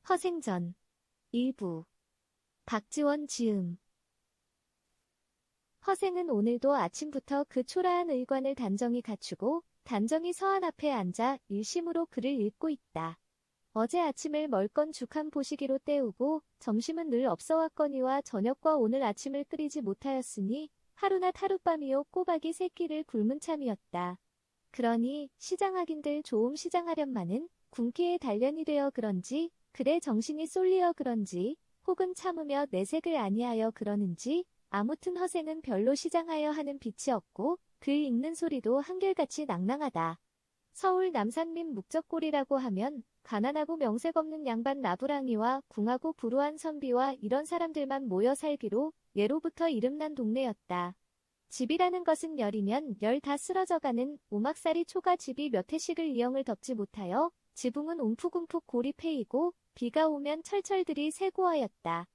허생전 일부 박지원 지음. 허생은 오늘도 아침부터 그 초라한 의관을 단정히 갖추고 단정히 서한 앞에 앉아 일심으로 글을 읽고 있다. 어제 아침을 멀건 죽한 보시기로 때우고 점심은 늘 없어왔거니와 저녁과 오늘 아침을 끓이지 못하였으니 하루낮 하룻밤이요 꼬박이 세 끼를 굶은 참이었다. 그러니 시장하긴들 조금 시장하련마는 굶기에 단련이 되어 그런지 글에 정신이 쏠리어 그런지 혹은 참으며 내색을 아니하여 그러는지 아무튼 허생은 별로 시장하여 하는 빛이 없고 글 읽는 소리도 한결같이 낭낭하다. 서울 남산민 묵적골이라고 하면 가난하고 명색 없는 양반 나부랑이와 궁하고 불우한 선비와 이런 사람들만 모여 살기로 예로부터 이름난 동네였다. 집이라는 것은 열이면 열 다 쓰러져가는 오막살이 초가 집이 몇 해씩을 이영을 덮지 못하여 지붕은 움푹움푹 골이 패이고 비가 오면 철철들이 새고하였다.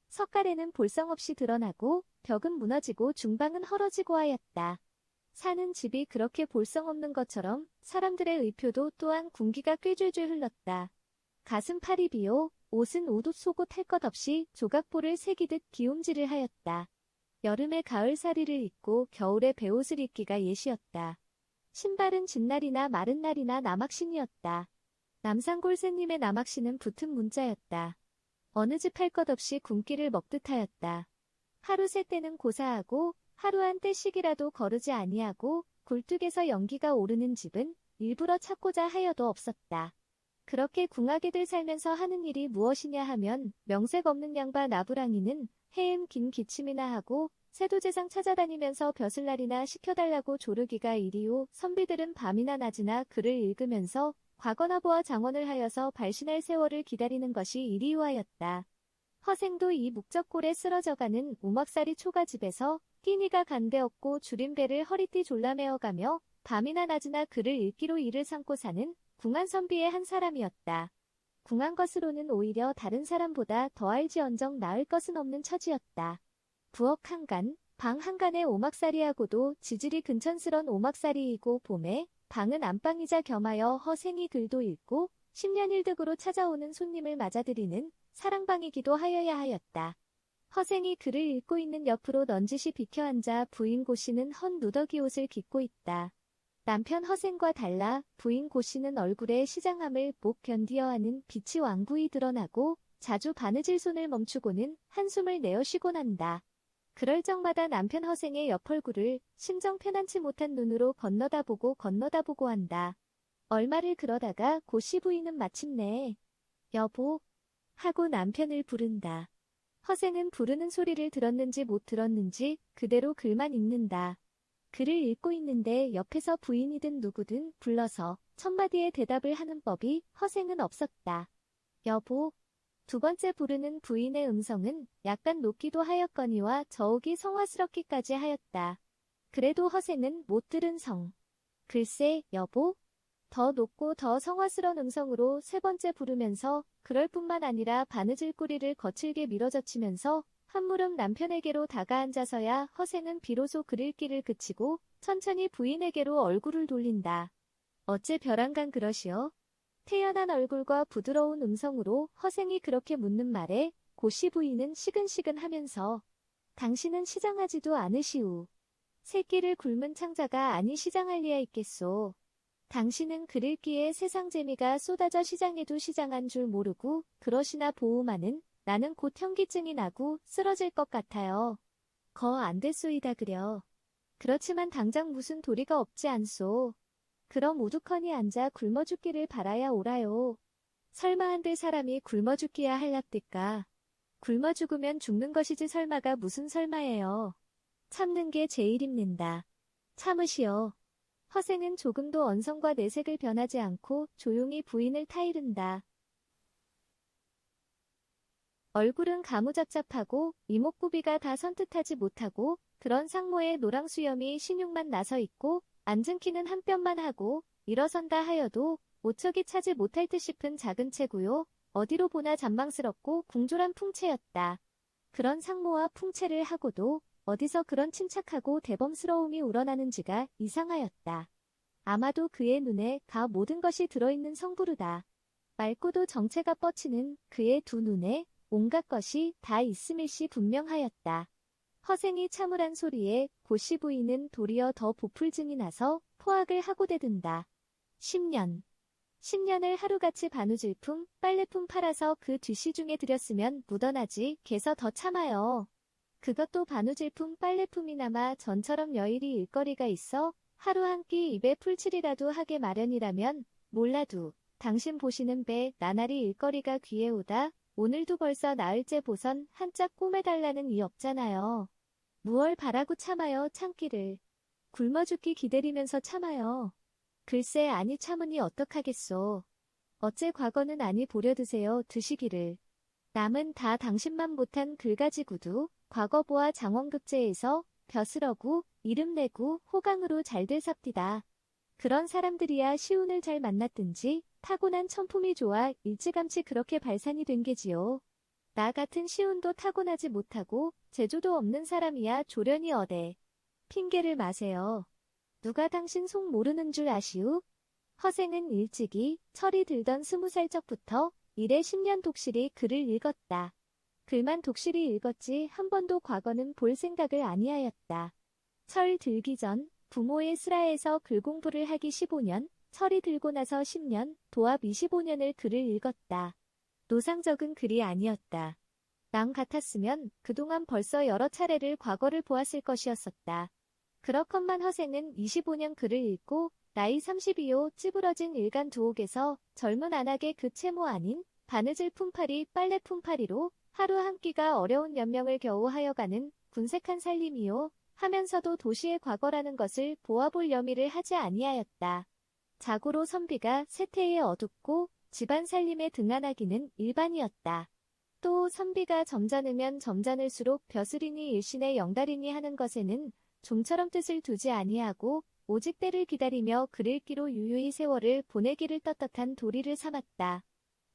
석가래는 볼성없이 드러나고 벽은 무너지고 중방은 헐어지고 하였다. 사는 집이 그렇게 볼성없는 것처럼 사람들의 의표도 또한 군기가 꾀줄줄 흘렀다. 가슴팔이 비요, 옷은 옷옷 속옷 할 것 없이 조각보를 새기듯 기움질을 하였다. 여름에 가을사리를 입고 겨울에 베옷을 입기가 예시였다. 신발은 진날이나 마른 날이나 남학신이었다. 남산골새님의 남학신은 붙은 문자였다. 어느 집 할 것 없이 굶기를 먹듯 하였다. 하루 새 때는 고사하고 하루 한 때씩이라도 거르지 아니하고 굴뚝에서 연기가 오르는 집은 일부러 찾고자 하여도 없었다. 그렇게 궁하게들 살면서 하는 일이 무엇이냐 하면 명색 없는 양반 나부랑이는 해임 긴 기침이나 하고 세도재상 찾아다니면서 벼슬날이나 시켜달라고 조르기가 일이요, 선비들은 밤이나 낮이나 글을 읽으면서 과거나보아 장원을 하여서 발신할 세월을 기다리는 것이 일이요하였다. 허생도 이 묵적골에 쓰러져가는 오막살이 초가집에서 끼니가 간데없고 줄임배를 허리띠 졸라매어가며 밤이나 낮이나 글을 읽기로 일을 삼고 사는 궁한 선비의 한 사람이었다. 궁한 것으로는 오히려 다른 사람보다 더 알지언정 나을 것은 없는 처지였다. 부엌 한간, 방 한간의 오막살이하고도 지질이 근천스런 오막살이이고 봄에 방은 안방이자 겸하여 허생이 글도 읽고 10년 일득으로 찾아오는 손님을 맞아들이는 사랑방이기도 하여야 하였다. 허생이 글을 읽고 있는 옆으로 넌지시 비켜앉아 부인 고씨는 헌 누더기 옷을 깃고 있다. 남편 허생과 달라 부인 고씨는 얼굴에 시장함을 못 견디어 하는 빛이 완구히 드러나고 자주 바느질 손을 멈추고는 한숨을 내어 쉬곤 한다. 그럴 적마다 남편 허생의 옆얼굴을 심정 편안치 못한 눈으로 건너다보고 한다. 얼마를 그러다가 고씨 부인은 마침내 여보 하고 남편을 부른다. 허생은 부르는 소리를 들었는지 못 들었는지 그대로 글만 읽는다. 글을 읽고 있는데 옆에서 부인이든 누구든 불러서 첫마디의 대답을 하는 법이 허생은 없었다. 여보. 두 번째 부르는 부인의 음성은 약간 높기도 하였거니와 저욱이 성화스럽기까지 하였다. 그래도 허생은 못 들은 성. 글쎄, 여보? 더 높고 더 성화스러운 음성으로 세 번째 부르면서 그럴 뿐만 아니라 바느질 꼬리를 거칠게 밀어젖히면서 한 무릎 남편에게로 다가앉아서야 허생은 비로소 글 읽기를 그치고 천천히 부인에게로 얼굴을 돌린다. 어째 벼랑간 그러시오? 태연한 얼굴과 부드러운 음성으로 허생이 그렇게 묻는 말에 고씨 부인은 시근시근 하면서 당신은 시장하지도 않으시우. 새끼를 굶은 창자가 아니 시장할 리야 있겠소. 당신은 글 읽기에 세상 재미가 쏟아져 시장에도 시장한 줄 모르고 그러시나 보우마는 나는 곧 현기증이 나고 쓰러질 것 같아요. 거 안 됐소이다 그려. 그렇지만 당장 무슨 도리가 없지 않소. 그럼 우두커니 앉아 굶어 죽기를 바라야 오라요. 설마 한들 사람이 굶어 죽기야 할랍디까. 굶어 죽으면 죽는 것이지 설마가 무슨 설마예요. 참는 게 제일입는다. 참으시오. 허생은 조금도 언성과 내색을 변하지 않고 조용히 부인을 타이른다. 얼굴은 가무잡잡하고 이목구비가 다 선뜻하지 못하고 그런 상모에 노랑수염이 신육만 나서 있고 앉은 키는 한 뼘만 하고 일어선다 하여도 오척이 차지 못할 듯 싶은 작은 체구요. 어디로 보나 잔망스럽고 궁졸한 풍채였다. 그런 상모와 풍채를 하고도 어디서 그런 침착하고 대범스러움이 우러나는지가 이상하였다. 아마도 그의 눈에 가 모든 것이 들어있는 성부르다. 맑고도 정체가 뻗치는 그의 두 눈에 온갖 것이 다 있음일시 분명하였다. 허생이 참으란 소리에 고씨 부인은 도리어 더 보풀증이 나서 포악을 하고 대든다. 10년을 하루같이 바느질품, 빨래품 팔아서 그 뒷시중에 들였으면 묻어나지 개서 더 참아요. 그것도 바느질품, 빨래품이나마 전처럼 여일이 일거리가 있어 하루 한 끼 입에 풀칠이라도 하게 마련이라면 몰라도 당신 보시는 배 나날이 일거리가 귀에 오다 오늘도 벌써 나흘째 보선 한짝 꼬매달라는 이 없잖아요. 무얼 바라고 참아요 참기를. 굶어 죽기 기다리면서 참아요. 글쎄 아니 참으니 어떡하겠소. 어째 과거는 아니 보려 드세요 드시기를. 남은 다 당신만 못한 글가지구두 과거 보아 장원급제에서 벼슬어구 이름 내고 호강으로 잘들 삽디다. 그런 사람들이야 시운을 잘 만났든지 타고난 천품이 좋아 일찌감치 그렇게 발산이 된 게지요. 나 같은 시운도 타고나지 못하고 재주도 없는 사람이야 조련이 어데. 핑계를 마세요. 누가 당신 속 모르는 줄 아시우? 허생은 일찍이 철이 들던 20살 적부터 일에 10년 독실히 글을 읽었다. 글만 독실히 읽었지 한 번도 과거는 볼 생각을 아니하였다. 철 들기 전 부모의 슬하에서 글 공부를 하기 15년, 철이 들고 나서 10년, 도합 25년을 글을 읽었다. 노상적은 글이 아니었다. 남 같았으면 그동안 벌써 여러 차례를 과거를 보았을 것이었었다. 그렇건만 허생은 25년 글을 읽고 나이 32요 찌부러진 일간 두옥에서 젊은 안악의 그 채모 아닌 바느질 품팔이 빨래 품팔이로 하루 한 끼가 어려운 연명을 겨우 하여가는 군색한 살림이요 하면서도 도시의 과거라는 것을 보아볼 여미를 하지 아니하였다. 자고로 선비가 세태에 어둡고 집안 살림에 등한하기는 일반이었다. 또 선비가 점잖으면 점잖을수록 벼슬이니 일신의 영달이니 하는 것에는 좀처럼 뜻을 두지 아니하고 오직 때를 기다리며 글 읽기로 유유히 세월을 보내기를 떳떳한 도리를 삼았다.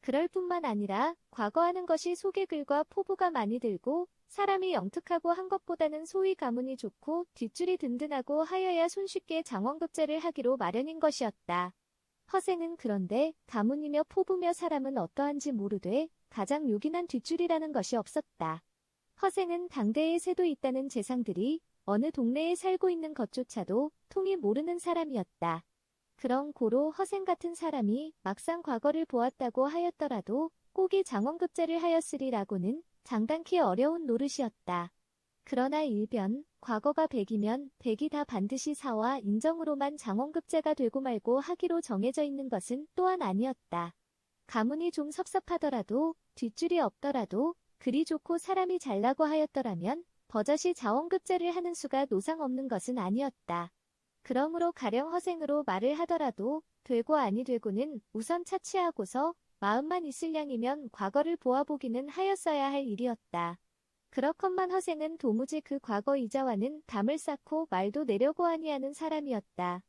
그럴 뿐만 아니라 과거하는 것이 속에 글과 포부가 많이 들고 사람이 영특하고 한 것보다는 소위 가문이 좋고 뒷줄이 든든하고 하여야 손쉽게 장원급제를 하기로 마련인 것이었다. 허생은 그런데 가문이며 포부며 사람은 어떠한지 모르되 가장 요긴한 뒷줄이라는 것이 없었다. 허생은 당대에 새도 있다는 재상들이 어느 동네에 살고 있는 것조차도 통이 모르는 사람이었다. 그런 고로 허생 같은 사람이 막상 과거를 보았다고 하였더라도 꼭이 장원급제를 하였으리라고는 장담키 어려운 노릇이었다. 그러나 일변 과거가 100이면 100이 다 반드시 사와 인정으로만 장원급제가 되고 말고 하기로 정해져 있는 것은 또한 아니었다. 가문이 좀 섭섭하더라도 뒷줄이 없더라도 글이 좋고 사람이 잘나고 하였더라면 버젓이 자원급제를 하는 수가 노상 없는 것은 아니었다. 그러므로 가령 허생으로 말을 하더라도 되고 아니 되고는 우선 차치하고서 마음만 있을 양이면 과거를 보아보기는 하였어야 할 일이었다. 그렇건만 허생은 도무지 그 과거 이자와는 담을 쌓고 말도 내려고 아니하는 사람이었다.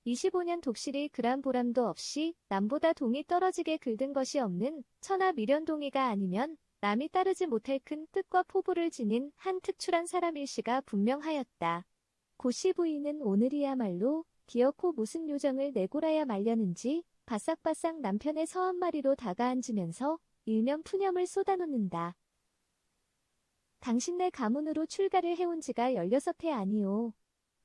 25년 독실이 그란 보람도 없이 남보다 동이 떨어지게 글든 것이 없는 천하 미련동이가 아니면 남이 따르지 못할 큰 뜻과 포부를 지닌 한 특출한 사람일시가 분명하였다. 고씨 부인은 오늘이야말로 기어코 무슨 요정을 내골아야 말려는지 바싹바싹 남편의 서한 마리로 다가앉으면서 일면 푸념을 쏟아놓는다. 당신네 가문으로 출가를 해온 지가 16해 아니오.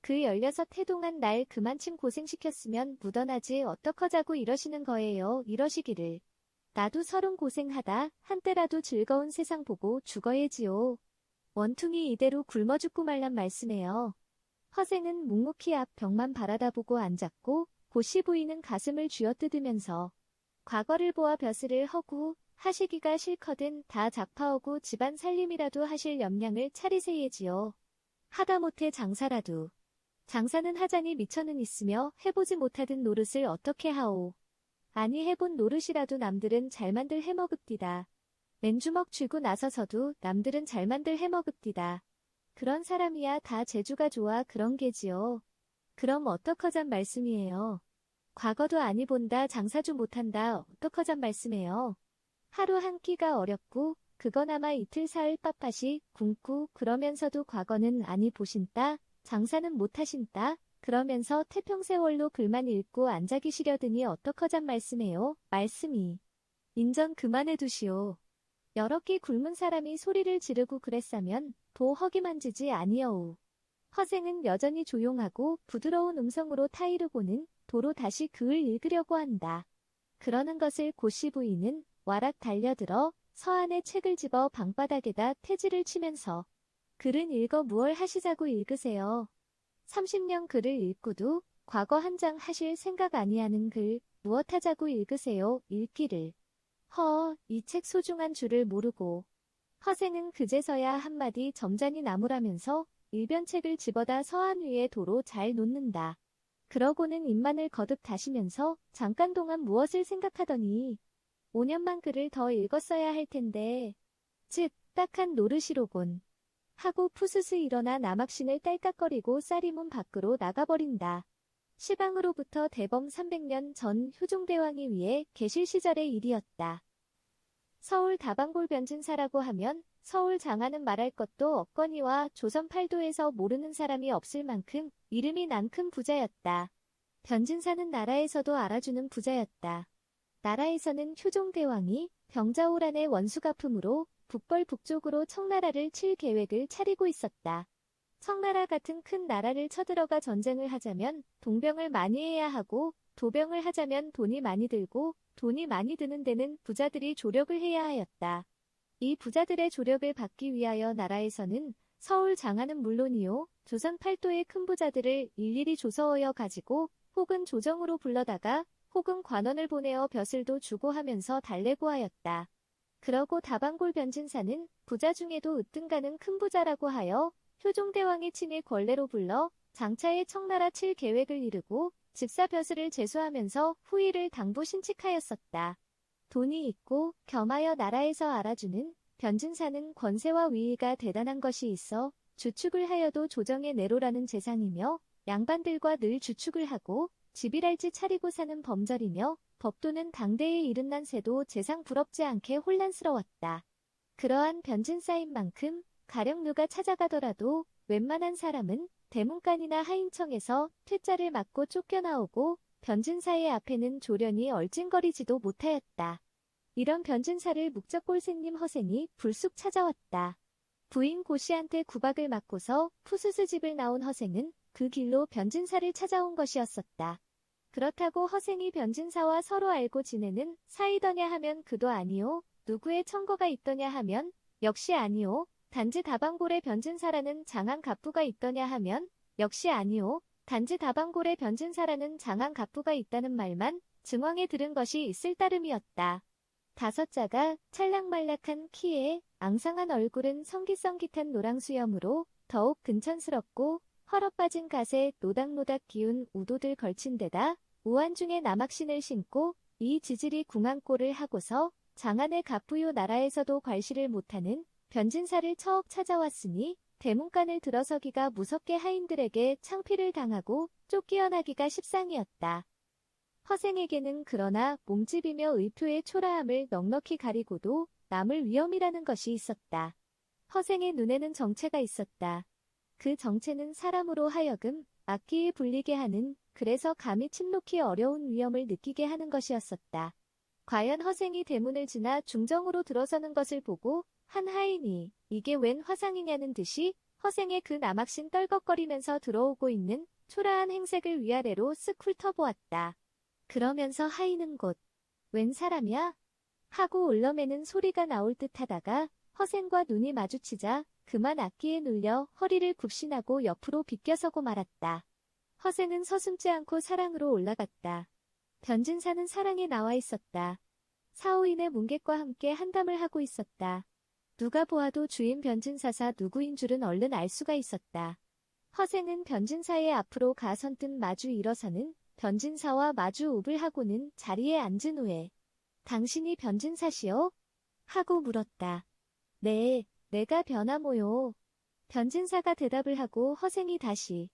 그 16해 동안 날 그만큼 고생시켰으면 묻어나지 어떡하자고 이러시는 거예요. 이러시기를. 나도 30 고생하다 한때라도 즐거운 세상 보고 죽어야지요. 원퉁이 이대로 굶어 죽고 말란 말씀해요. 허생은 묵묵히 앞 벽만 바라다보고 앉았고 고씨 부인은 가슴을 쥐어뜯으면서 과거를 보아 벼슬을 허구 하시기가 싫거든 다 작파하고 집안 살림이라도 하실 염량을 차리세예지요. 하다못해 장사라도. 장사는 하자니 미천은 있으며 해보지 못하던 노릇을 어떻게 하오. 아니 해본 노릇이라도 남들은 잘만들 해먹읍디다. 맨주먹 쥐고 나서서도 남들은 잘만들 해먹읍디다. 그런 사람이야 다 재주가 좋아 그런 게지요. 그럼 어떡하잔 말씀이에요. 과거도 아니 본다 장사주 못한다 어떡하잔 말씀이에요. 하루 한 끼가 어렵고 그거나마 이틀 사흘 빳빳이 굶고 그러면서도 과거는 아니 보신다 장사는 못하신다 그러면서 태평세월로 글만 읽고 앉아 계시려드니 어떡하잔 말씀이에요. 말씀이. 인정 그만해 두시오. 여러 끼 굶은 사람이 소리를 지르고 그랬사면 도 허기 만지지 아니여우. 허생은 여전히 조용하고 부드러운 음성으로 타이르고는 도로 다시 글을 읽으려고 한다. 그러는 것을 고씨 부인은 와락 달려들어 서안에 책을 집어 방바닥에다 태지를 치면서 글은 읽어 무얼 하시자고 읽으세요. 30년 글을 읽고도 과거 한 장 하실 생각 아니하는 글 무엇 하자고 읽으세요. 읽기를. 이 책 소중한 줄을 모르고. 허생은 그제서야 한마디 점잖이 나무라면서 일변책을 집어다 서안 위에 도로 잘 놓는다. 그러고는 입만을 거듭 다시면서 잠깐 동안 무엇을 생각하더니 5년만 글을 더 읽었어야 할 텐데 즉 딱한 노릇이로곤 하고 푸스스 일어나 남학신을 딸깍거리고 쌀이문 밖으로 나가버린다. 시방으로부터 대범 300년 전 효종대왕이 위에 계실 시절의 일이었다. 서울 다방골 변진사라고 하면 서울 장안은 말할 것도 없거니와 조선 팔도에서 모르는 사람이 없을 만큼 이름이 난 큰 부자였다. 변진사는 나라에서도 알아주는 부자였다. 나라에서는 효종대왕이 병자호란의 원수갚음으로 북벌 북쪽으로 청나라를 칠 계획을 차리고 있었다. 청나라 같은 큰 나라를 쳐들어가 전쟁을 하자면 동병을 많이 해야 하고 도병을 하자면 돈이 많이 들고 돈이 많이 드는 데는 부자들이 조력을 해야 하였다. 이 부자들의 조력을 받기 위하여 나라에서는 서울 장안은 물론이요 조선 팔도의 큰 부자들을 일일이 조서어여 가지고 혹은 조정으로 불러다가 혹은 관원을 보내어 벼슬도 주고 하면서 달래고 하였다. 그러고 다방골 변진사는 부자 중에도 으뜸가는 큰 부자라고 하여 효종대왕이 친히 권례로 불러 장차에 청나라 칠 계획을 이루고 집사 벼슬을 제수하면서 후위를 당부 신칙하였었다. 돈이 있고 겸하여 나라에서 알아주는 변진사는 권세와 위위가 대단한 것이 있어 주축을 하여도 조정의 내로라는 재상이며 양반들과 늘 주축을 하고 집이랄지 차리고 사는 범절이며 법도는 당대에 이른난 새도 재상 부럽지 않게 혼란스러웠다. 그러한 변진사인 만큼 가령 누가 찾아가더라도 웬만한 사람은 대문간이나 하인청에서 퇴짜를 맞고 쫓겨나오고 변진사의 앞에는 조련이 얼찐거리지도 못하였다. 이런 변진사를 묵적골생님 허생이 불쑥 찾아왔다. 부인 고씨한테 구박을 맞고서 푸스스 집을 나온 허생은 그 길로 변진사를 찾아온 것이었었다. 그렇다고 허생이 변진사와 서로 알고 지내는 사이더냐 하면 그도 아니오. 누구의 청거가 있더냐 하면 역시 아니오. 단지 다방골에 변진사라는 장안 갑부가 있더냐 하면 역시 아니오. 단지 다방골에 변진사라는 장안 갑부가 있다는 말만 증왕에 들은 것이 있을 따름이었다. 다섯자가 찰랑말락한 키에 앙상한 얼굴은 성기성깃한 노랑수염으로 더욱 근천스럽고 헐어빠진 갓에 노닥노닥 기운 우도들 걸친 데다 우한중에 남학신을 신고 이 지질이 궁한 꼴을 하고서 장안의 갑부요 나라에서도 괄시를 못하는 변진사를 처억 찾아왔으니 대문간을 들어서기가 무섭게 하인들에게 창피를 당하고 쫓기어나기가 십상이었다. 허생에게는 그러나 몸집이며 의표의 초라함을 넉넉히 가리고도 남을 위험이라는 것이 있었다. 허생의 눈에는 정체가 있었다. 그 정체는 사람으로 하여금 악기에 불리게 하는 그래서 감히 침놓기 어려운 위험을 느끼게 하는 것이었었다. 과연 허생이 대문을 지나 중정으로 들어서는 것을 보고 한 하인이 이게 웬 화상이냐는 듯이 허생의 그 남학신 떨걱거리면서 들어오고 있는 초라한 행색을 위아래로 쓱 훑어보았다. 그러면서 하인은 곧 웬 사람이야? 하고 울렁매는 소리가 나올 듯하다가 허생과 눈이 마주치자 그만 악기에 눌려 허리를 굽신하고 옆으로 비껴서고 말았다. 허생은 서슴지 않고 사랑으로 올라갔다. 변진사는 사랑에 나와 있었다. 사오인의 문객과 함께 한담을 하고 있었다. 누가 보아도 주인 변진사사 누구인 줄은 얼른 알 수가 있었다. 허생은 변진사의 앞으로 가 선뜻 마주 일어서는 변진사와 마주 웁을 하고는 자리에 앉은 후에 당신이 변진사시오? 하고 물었다. 네, 내가 변화모요. 변진사가 대답을 하고 허생이 다시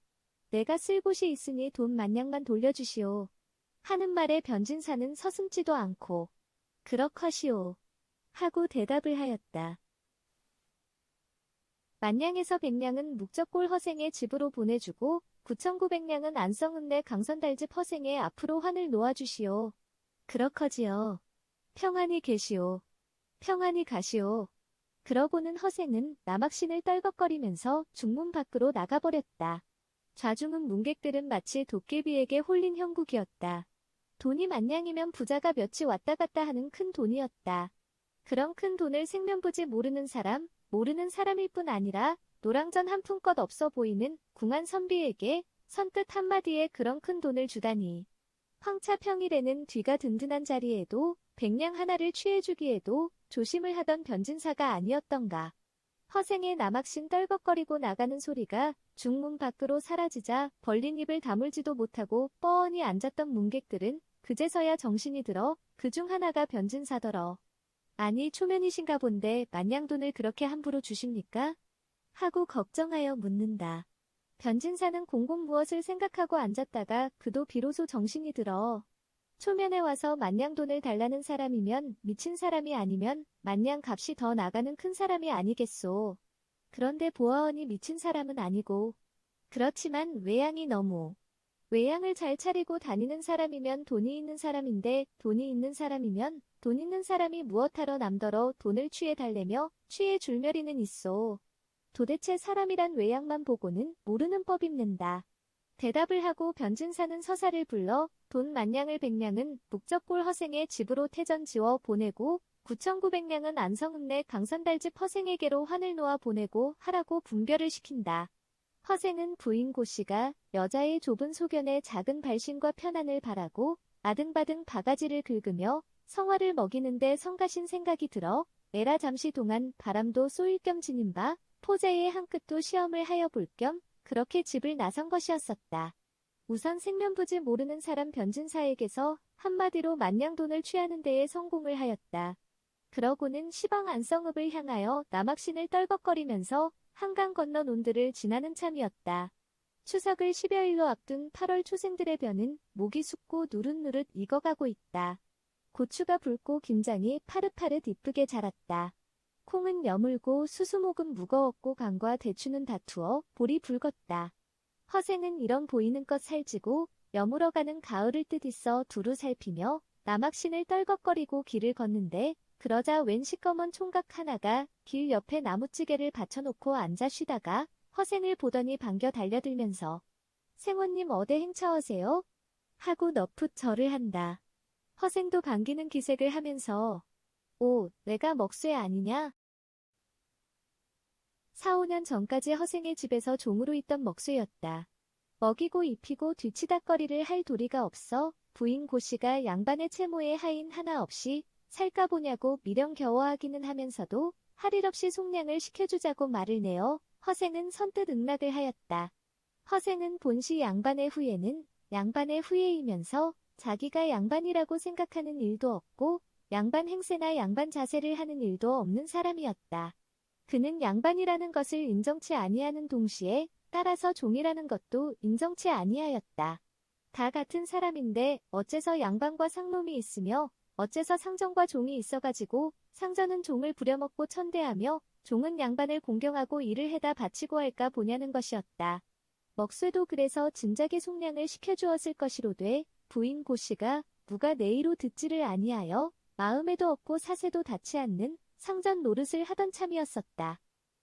내가 쓸 곳이 있으니 돈 만냥만 돌려주시오. 하는 말에 변진사는 서슴지도 않고 그럭하시오. 하고 대답을 하였다. 만냥에서 100냥은 묵적골 허생의 집으로 보내주고 9,900냥은 안성읍내 강선달집 허생의 앞으로 환을 놓아주시오. 그럭하지요. 평안히 계시오. 평안히 가시오. 그러고는 허생은 남학신을 떨걱거리면서 중문 밖으로 나가버렸다. 좌중은 문객들은 마치 도깨비에게 홀린 형국이었다. 돈이 만냥이면 부자가 몇이 왔다 갔다 하는 큰 돈이었다. 그런 큰 돈을 생면부지 모르는 사람일 뿐 아니라 노랑전 한 푼껏 없어 보이는 궁한 선비에게 선뜻 한마디에 그런 큰 돈을 주다니. 황차 평일에는 뒤가 든든한 자리에도 백냥 하나를 취해주기에도 조심을 하던 변진사가 아니었던가. 허생의 남학신 떨걱거리고 나가는 소리가 중문 밖으로 사라지자 벌린 입을 다물지도 못하고 뻔히 앉았던 문객들은 그제서야 정신이 들어 그중 하나가 변진사더러. 아니 초면이신가 본데 만냥돈을 그렇게 함부로 주십니까? 하고 걱정하여 묻는다. 변진사는 공공 무엇을 생각하고 앉았다가 그도 비로소 정신이 들어. 초면에 와서 만냥돈을 달라는 사람이면 미친 사람이 아니면 만냥 값이 더 나가는 큰 사람이 아니겠소. 그런데 보아하니 미친 사람은 아니고. 그렇지만 외양을 잘 차리고 다니는 사람이면 돈이 있는 사람인데 돈이 있는 사람이면 돈 있는 사람이 무엇하러 남더러 돈을 취해달래며 취해줄 며리는 있소. 도대체 사람이란 외양만 보고는 모르는 법입는다. 대답을 하고 변진사는 서사를 불러 돈 만냥을 100냥은 묵적골 허생의 집으로 태전 지워 보내고 9,900냥은 안성읍내 강선달집 허생에게로 환을 놓아 보내고 하라고 분별을 시킨다. 허생은 부인 고씨가 여자의 좁은 소견에 작은 발신과 편안을 바라고 아등바등 바가지를 긁으며 성화를 먹이는데 성가신 생각이 들어 에라 잠시 동안 바람도 쏘일 겸 지닌 바 포제의 한 끝도 시험을 하여 볼 겸 그렇게 집을 나선 것이었었다. 우선 생면부지 모르는 사람 변진사에게서 한마디로 만냥돈을 취하는 데에 성공을 하였다. 그러고는 시방 안성읍을 향하여 남학신을 떨걱거리면서 한강 건너 논들을 지나는 참이었다. 추석을 10여일로 앞둔 8월 초생들의 벼는 목이 숫고 누릇누릇 익어가고 있다. 고추가 붉고 김장이 파릇파릇 이쁘게 자랐다. 콩은 여물고 수수목은 무거웠고 강과 대추는 다투어 볼이 붉었다. 허생은 이런 보이는 것 살지고 여물어가는 가을을 뜻있어 두루 살피며 남학신을 떨걱거리고 길을 걷는데 그러자 웬 시꺼먼 총각 하나가 길 옆에 나무찌개를 받쳐놓고 앉아 쉬다가 허생을 보더니 반겨 달려들면서 생원님 어대 행차하세요? 하고 너풋 절을 한다. 허생도 반기는 기색을 하면서 오, 내가 먹쇠 아니냐? 4, 5년 전까지 허생의 집에서 종으로 있던 먹쇠였다. 먹이고 입히고 뒤치다꺼리를 할 도리가 없어 부인 고씨가 양반의 채모에 하인 하나 없이 살까 보냐고 미련겨워하기는 하면서도 할 일 없이 속량을 시켜주자고 말을 내어 허생은 선뜻 응낙을 하였다. 허생은 본시 양반의 후예이면서 자기가 양반이라고 생각하는 일도 없고 양반 행세나 양반 자세를 하는 일도 없는 사람이었다. 그는 양반이라는 것을 인정치 아니하는 동시에 따라서 종이라는 것도 인정치 아니하였다. 다 같은 사람인데 어째서 양반과 상놈이 있으며 어째서 상전과 종이 있어가지고 상전은 종을 부려먹고 천대하며 종은 양반을 공경하고 일을 해다 바치고 할까 보냐는 것이었다. 먹쇠도 그래서 진작에 속량을 시켜주었을 것이로되 부인 고씨가 누가 내의로 듣지를 아니하여 마음에도 없고 사세도 닿지 않는 상전 노릇을 하던 참이었었다.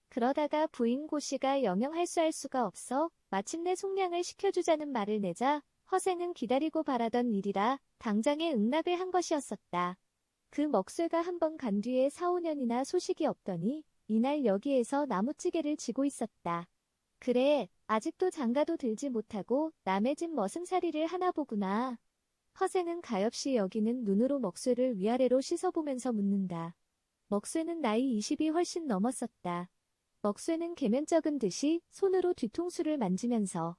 그러다가 부인 고씨가 영영할 수가 없어 마침내 속량을 시켜주자는 말을 내자 허생은 기다리고 바라던 일이라 당장에 응낙을 한 것이었었다. 그 먹쇠가 한 번 간 뒤에 4, 5년이나 소식이 없더니 이날 여기에서 나무찌개를 지고 있었다. 그래, 아직도 장가도 들지 못하고 남의 집 머슴살이를 하나 보구나. 허생은 가엾이 여기는 눈으로 먹쇠를 위아래로 씻어보면서 묻는다. 먹쇠는 나이 20이 훨씬 넘었었다. 먹쇠는 계면쩍은 듯이 손으로 뒤통수를 만지면서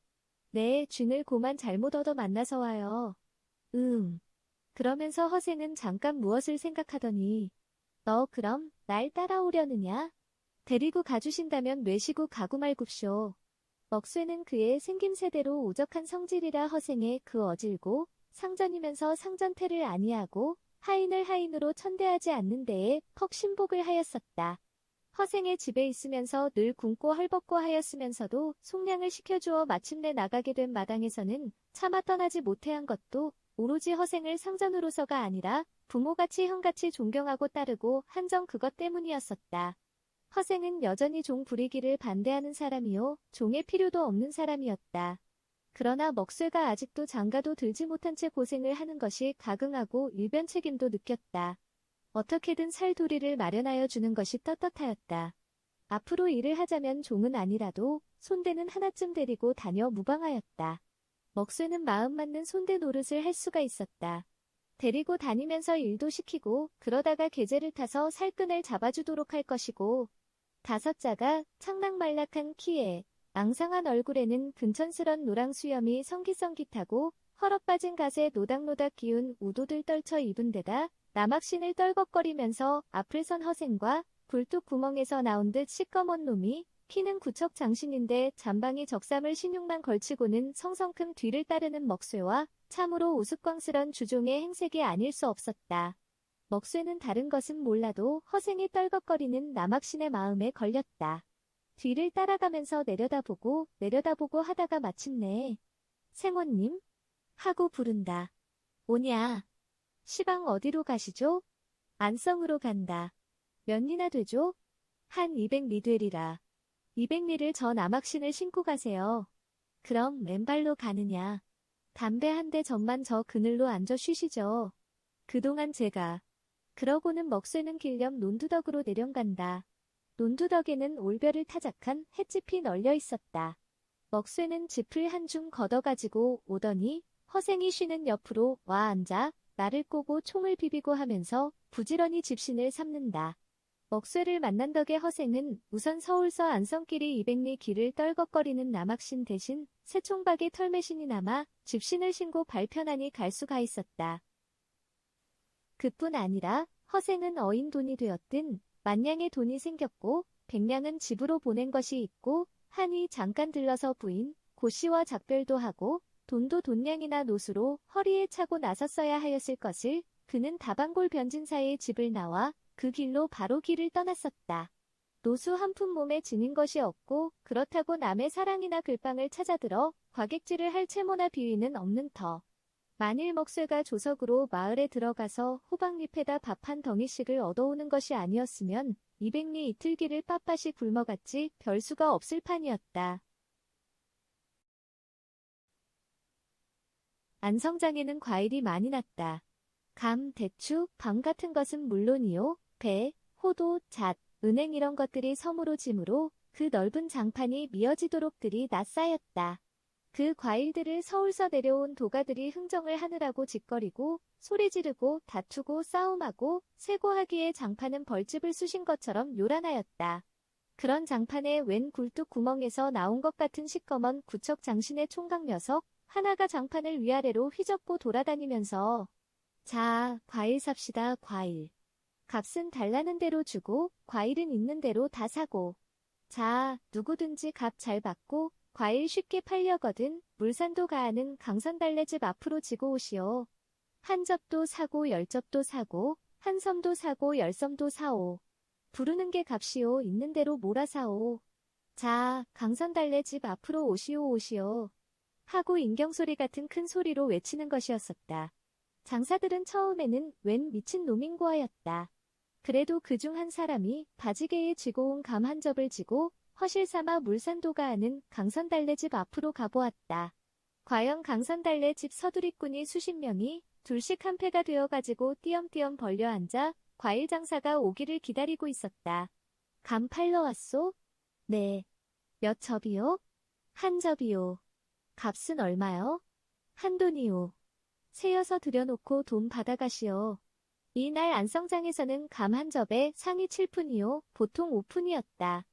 네, 쥔을 고만 잘못 얻어 만나서 와요. 그러면서 허생은 잠깐 무엇을 생각하더니 너 그럼 날 따라오려느냐? 데리고 가주신다면 뇌시고 가구 말굽쇼. 먹쇠는 그의 생김새대로 오적한 성질이라 허생의 그 어질고 상전이면서 상전태를 아니하고 하인을 하인으로 천대하지 않는 데에 퍽 신복을 하였었다. 허생의 집에 있으면서 늘 굶고 헐벗고 하였으면서도 속량을 시켜주어 마침내 나가게 된 마당에서는 차마 떠나지 못해 한 것도 오로지 허생을 상전으로서가 아니라 부모같이 형같이 존경하고 따르고 한정 그것 때문이었었다. 허생은 여전히 종 부리기를 반대하는 사람이요, 종의 필요도 없는 사람이었다. 그러나 먹쇠가 아직도 장가도 들지 못한 채 고생을 하는 것이 가긍하고 일변 책임도 느꼈다. 어떻게든 살도리를 마련하여 주는 것이 떳떳하였다. 앞으로 일을 하자면 종은 아니라도 손대는 하나쯤 데리고 다녀 무방하였다. 먹쇠는 마음 맞는 손대 노릇을 할 수가 있었다. 데리고 다니면서 일도 시키고 그러다가 계제를 타서 살끈을 잡아주도록 할 것이고, 다섯자가 창락말락한 키에 앙상한 얼굴에는 근천스런 노랑 수염이 성깃성깃하고 헐어빠진 갓에 노닥노닥 기운 우도들 떨쳐 입은 데다 남학신을 떨걱거리면서 앞을 선 허생과 굴뚝 구멍에서 나온 듯 시꺼먼 놈이 키는 구척장신인데 잠방이 적삼을 신육만 걸치고는 성성큼 뒤를 따르는 먹쇠와 참으로 우스꽝스런 주종의 행색이 아닐 수 없었다. 먹쇠는 다른 것은 몰라도 허생이 떨걱거리는 남학신의 마음에 걸렸다. 뒤를 따라가면서 내려다보고 하다가 마침내 생원님? 하고 부른다. 오냐? 시방 어디로 가시죠? 안성으로 간다. 몇 리나 되죠? 한 200리 되리라. 200리를 저 남학신을 신고 가세요. 그럼 맨발로 가느냐? 담배 한 대 전만 저 그늘로 앉아 쉬시죠. 그동안 제가. 그러고는 먹쇠는 길렴 논두덕으로 내려간다. 논두덕에는 올별을 타작한 횟집이 널려 있었다. 먹쇠는 짚을 한 줌 걷어가지고 오더니 허생이 쉬는 옆으로 와 앉아 나를 꼬고 총을 비비고 하면서 부지런히 집신을 삼는다. 먹쇠를 만난 덕에 허생은 우선 서울서 안성길이 200리 길을 떨걱거리는 남학신 대신 새총박이 털매신이 남아 집신을 신고 발편하니 갈 수가 있었다. 그뿐 아니라 허생은 어인 돈이 되었든 만냥의 돈이 생겼고 100냥은 집으로 보낸 것이 있고 하니 잠깐 들러서 부인 고씨와 작별도 하고 돈도 돈냥이나 노수로 허리에 차고 나섰어야 하였을 것을 그는 다방골 변진사의 집을 나와 그 길로 바로 길을 떠났었다. 노수 한 푼 몸에 지닌 것이 없고 그렇다고 남의 사랑이나 글방을 찾아들어 과객질을 할 채모나 비위는 없는 터. 만일 먹쇠가 조석으로 마을에 들어가서 호박잎에다 밥 한 덩이씩을 얻어오는 것이 아니었으면 200리 이틀길을 빳빳이 굶어갔지 별 수가 없을 판이었다. 안성장에는 과일이 많이 났다. 감, 대추, 밤 같은 것은 물론이요. 배, 호도, 잣, 은행 이런 것들이 섬으로 짐으로 그 넓은 장판이 미어지도록들이 낯싸였다. 그 과일들을 서울서 내려온 도가들이 흥정을 하느라고 짓거리고 소리 지르고 다투고 싸움하고 세고하기에 장판은 벌집을 쑤신 것처럼 요란하였다. 그런 장판에 웬 굴뚝 구멍에서 나온 것 같은 시꺼먼 구척 장신의 총각 녀석 하나가 장판을 위아래로 휘젓고 돌아다니면서 자, 과일 삽시다, 과일. 값은 달라는 대로 주고 과일은 있는 대로 다 사고. 자, 누구든지 값 잘 받고 과일 쉽게 팔려거든 물산도 가하는 강선달래집 앞으로 지고 오시오. 한 접도 사고 10접도 사고 한 섬도 사고 10섬도 사오. 부르는 게 값이오. 있는 대로 몰아사오. 자, 강선달래집 앞으로 오시오. 하고 인경소리 같은 큰 소리로 외치는 것이었었다. 장사들은 처음에는 웬 미친 놈인고 하였다. 그래도 그중 한 사람이 바지개에 쥐고 온 감 한 접을 지고 허실삼아 물산도가 하는 강선달래집 앞으로 가보았다. 과연 강선달래집 서두리꾼이 수십 명이 둘씩 한 패가 되어가지고 띄엄띄엄 벌려 앉아 과일 장사가 오기를 기다리고 있었다. 감 팔러 왔소? 네. 몇 접이요? 한 접이요. 값은 얼마요? 한 돈이요. 세여서 들여놓고 돈 받아가시오. 이날 안성장에서는 감 한 접에 상이 7푼이요. 보통 5푼이었다.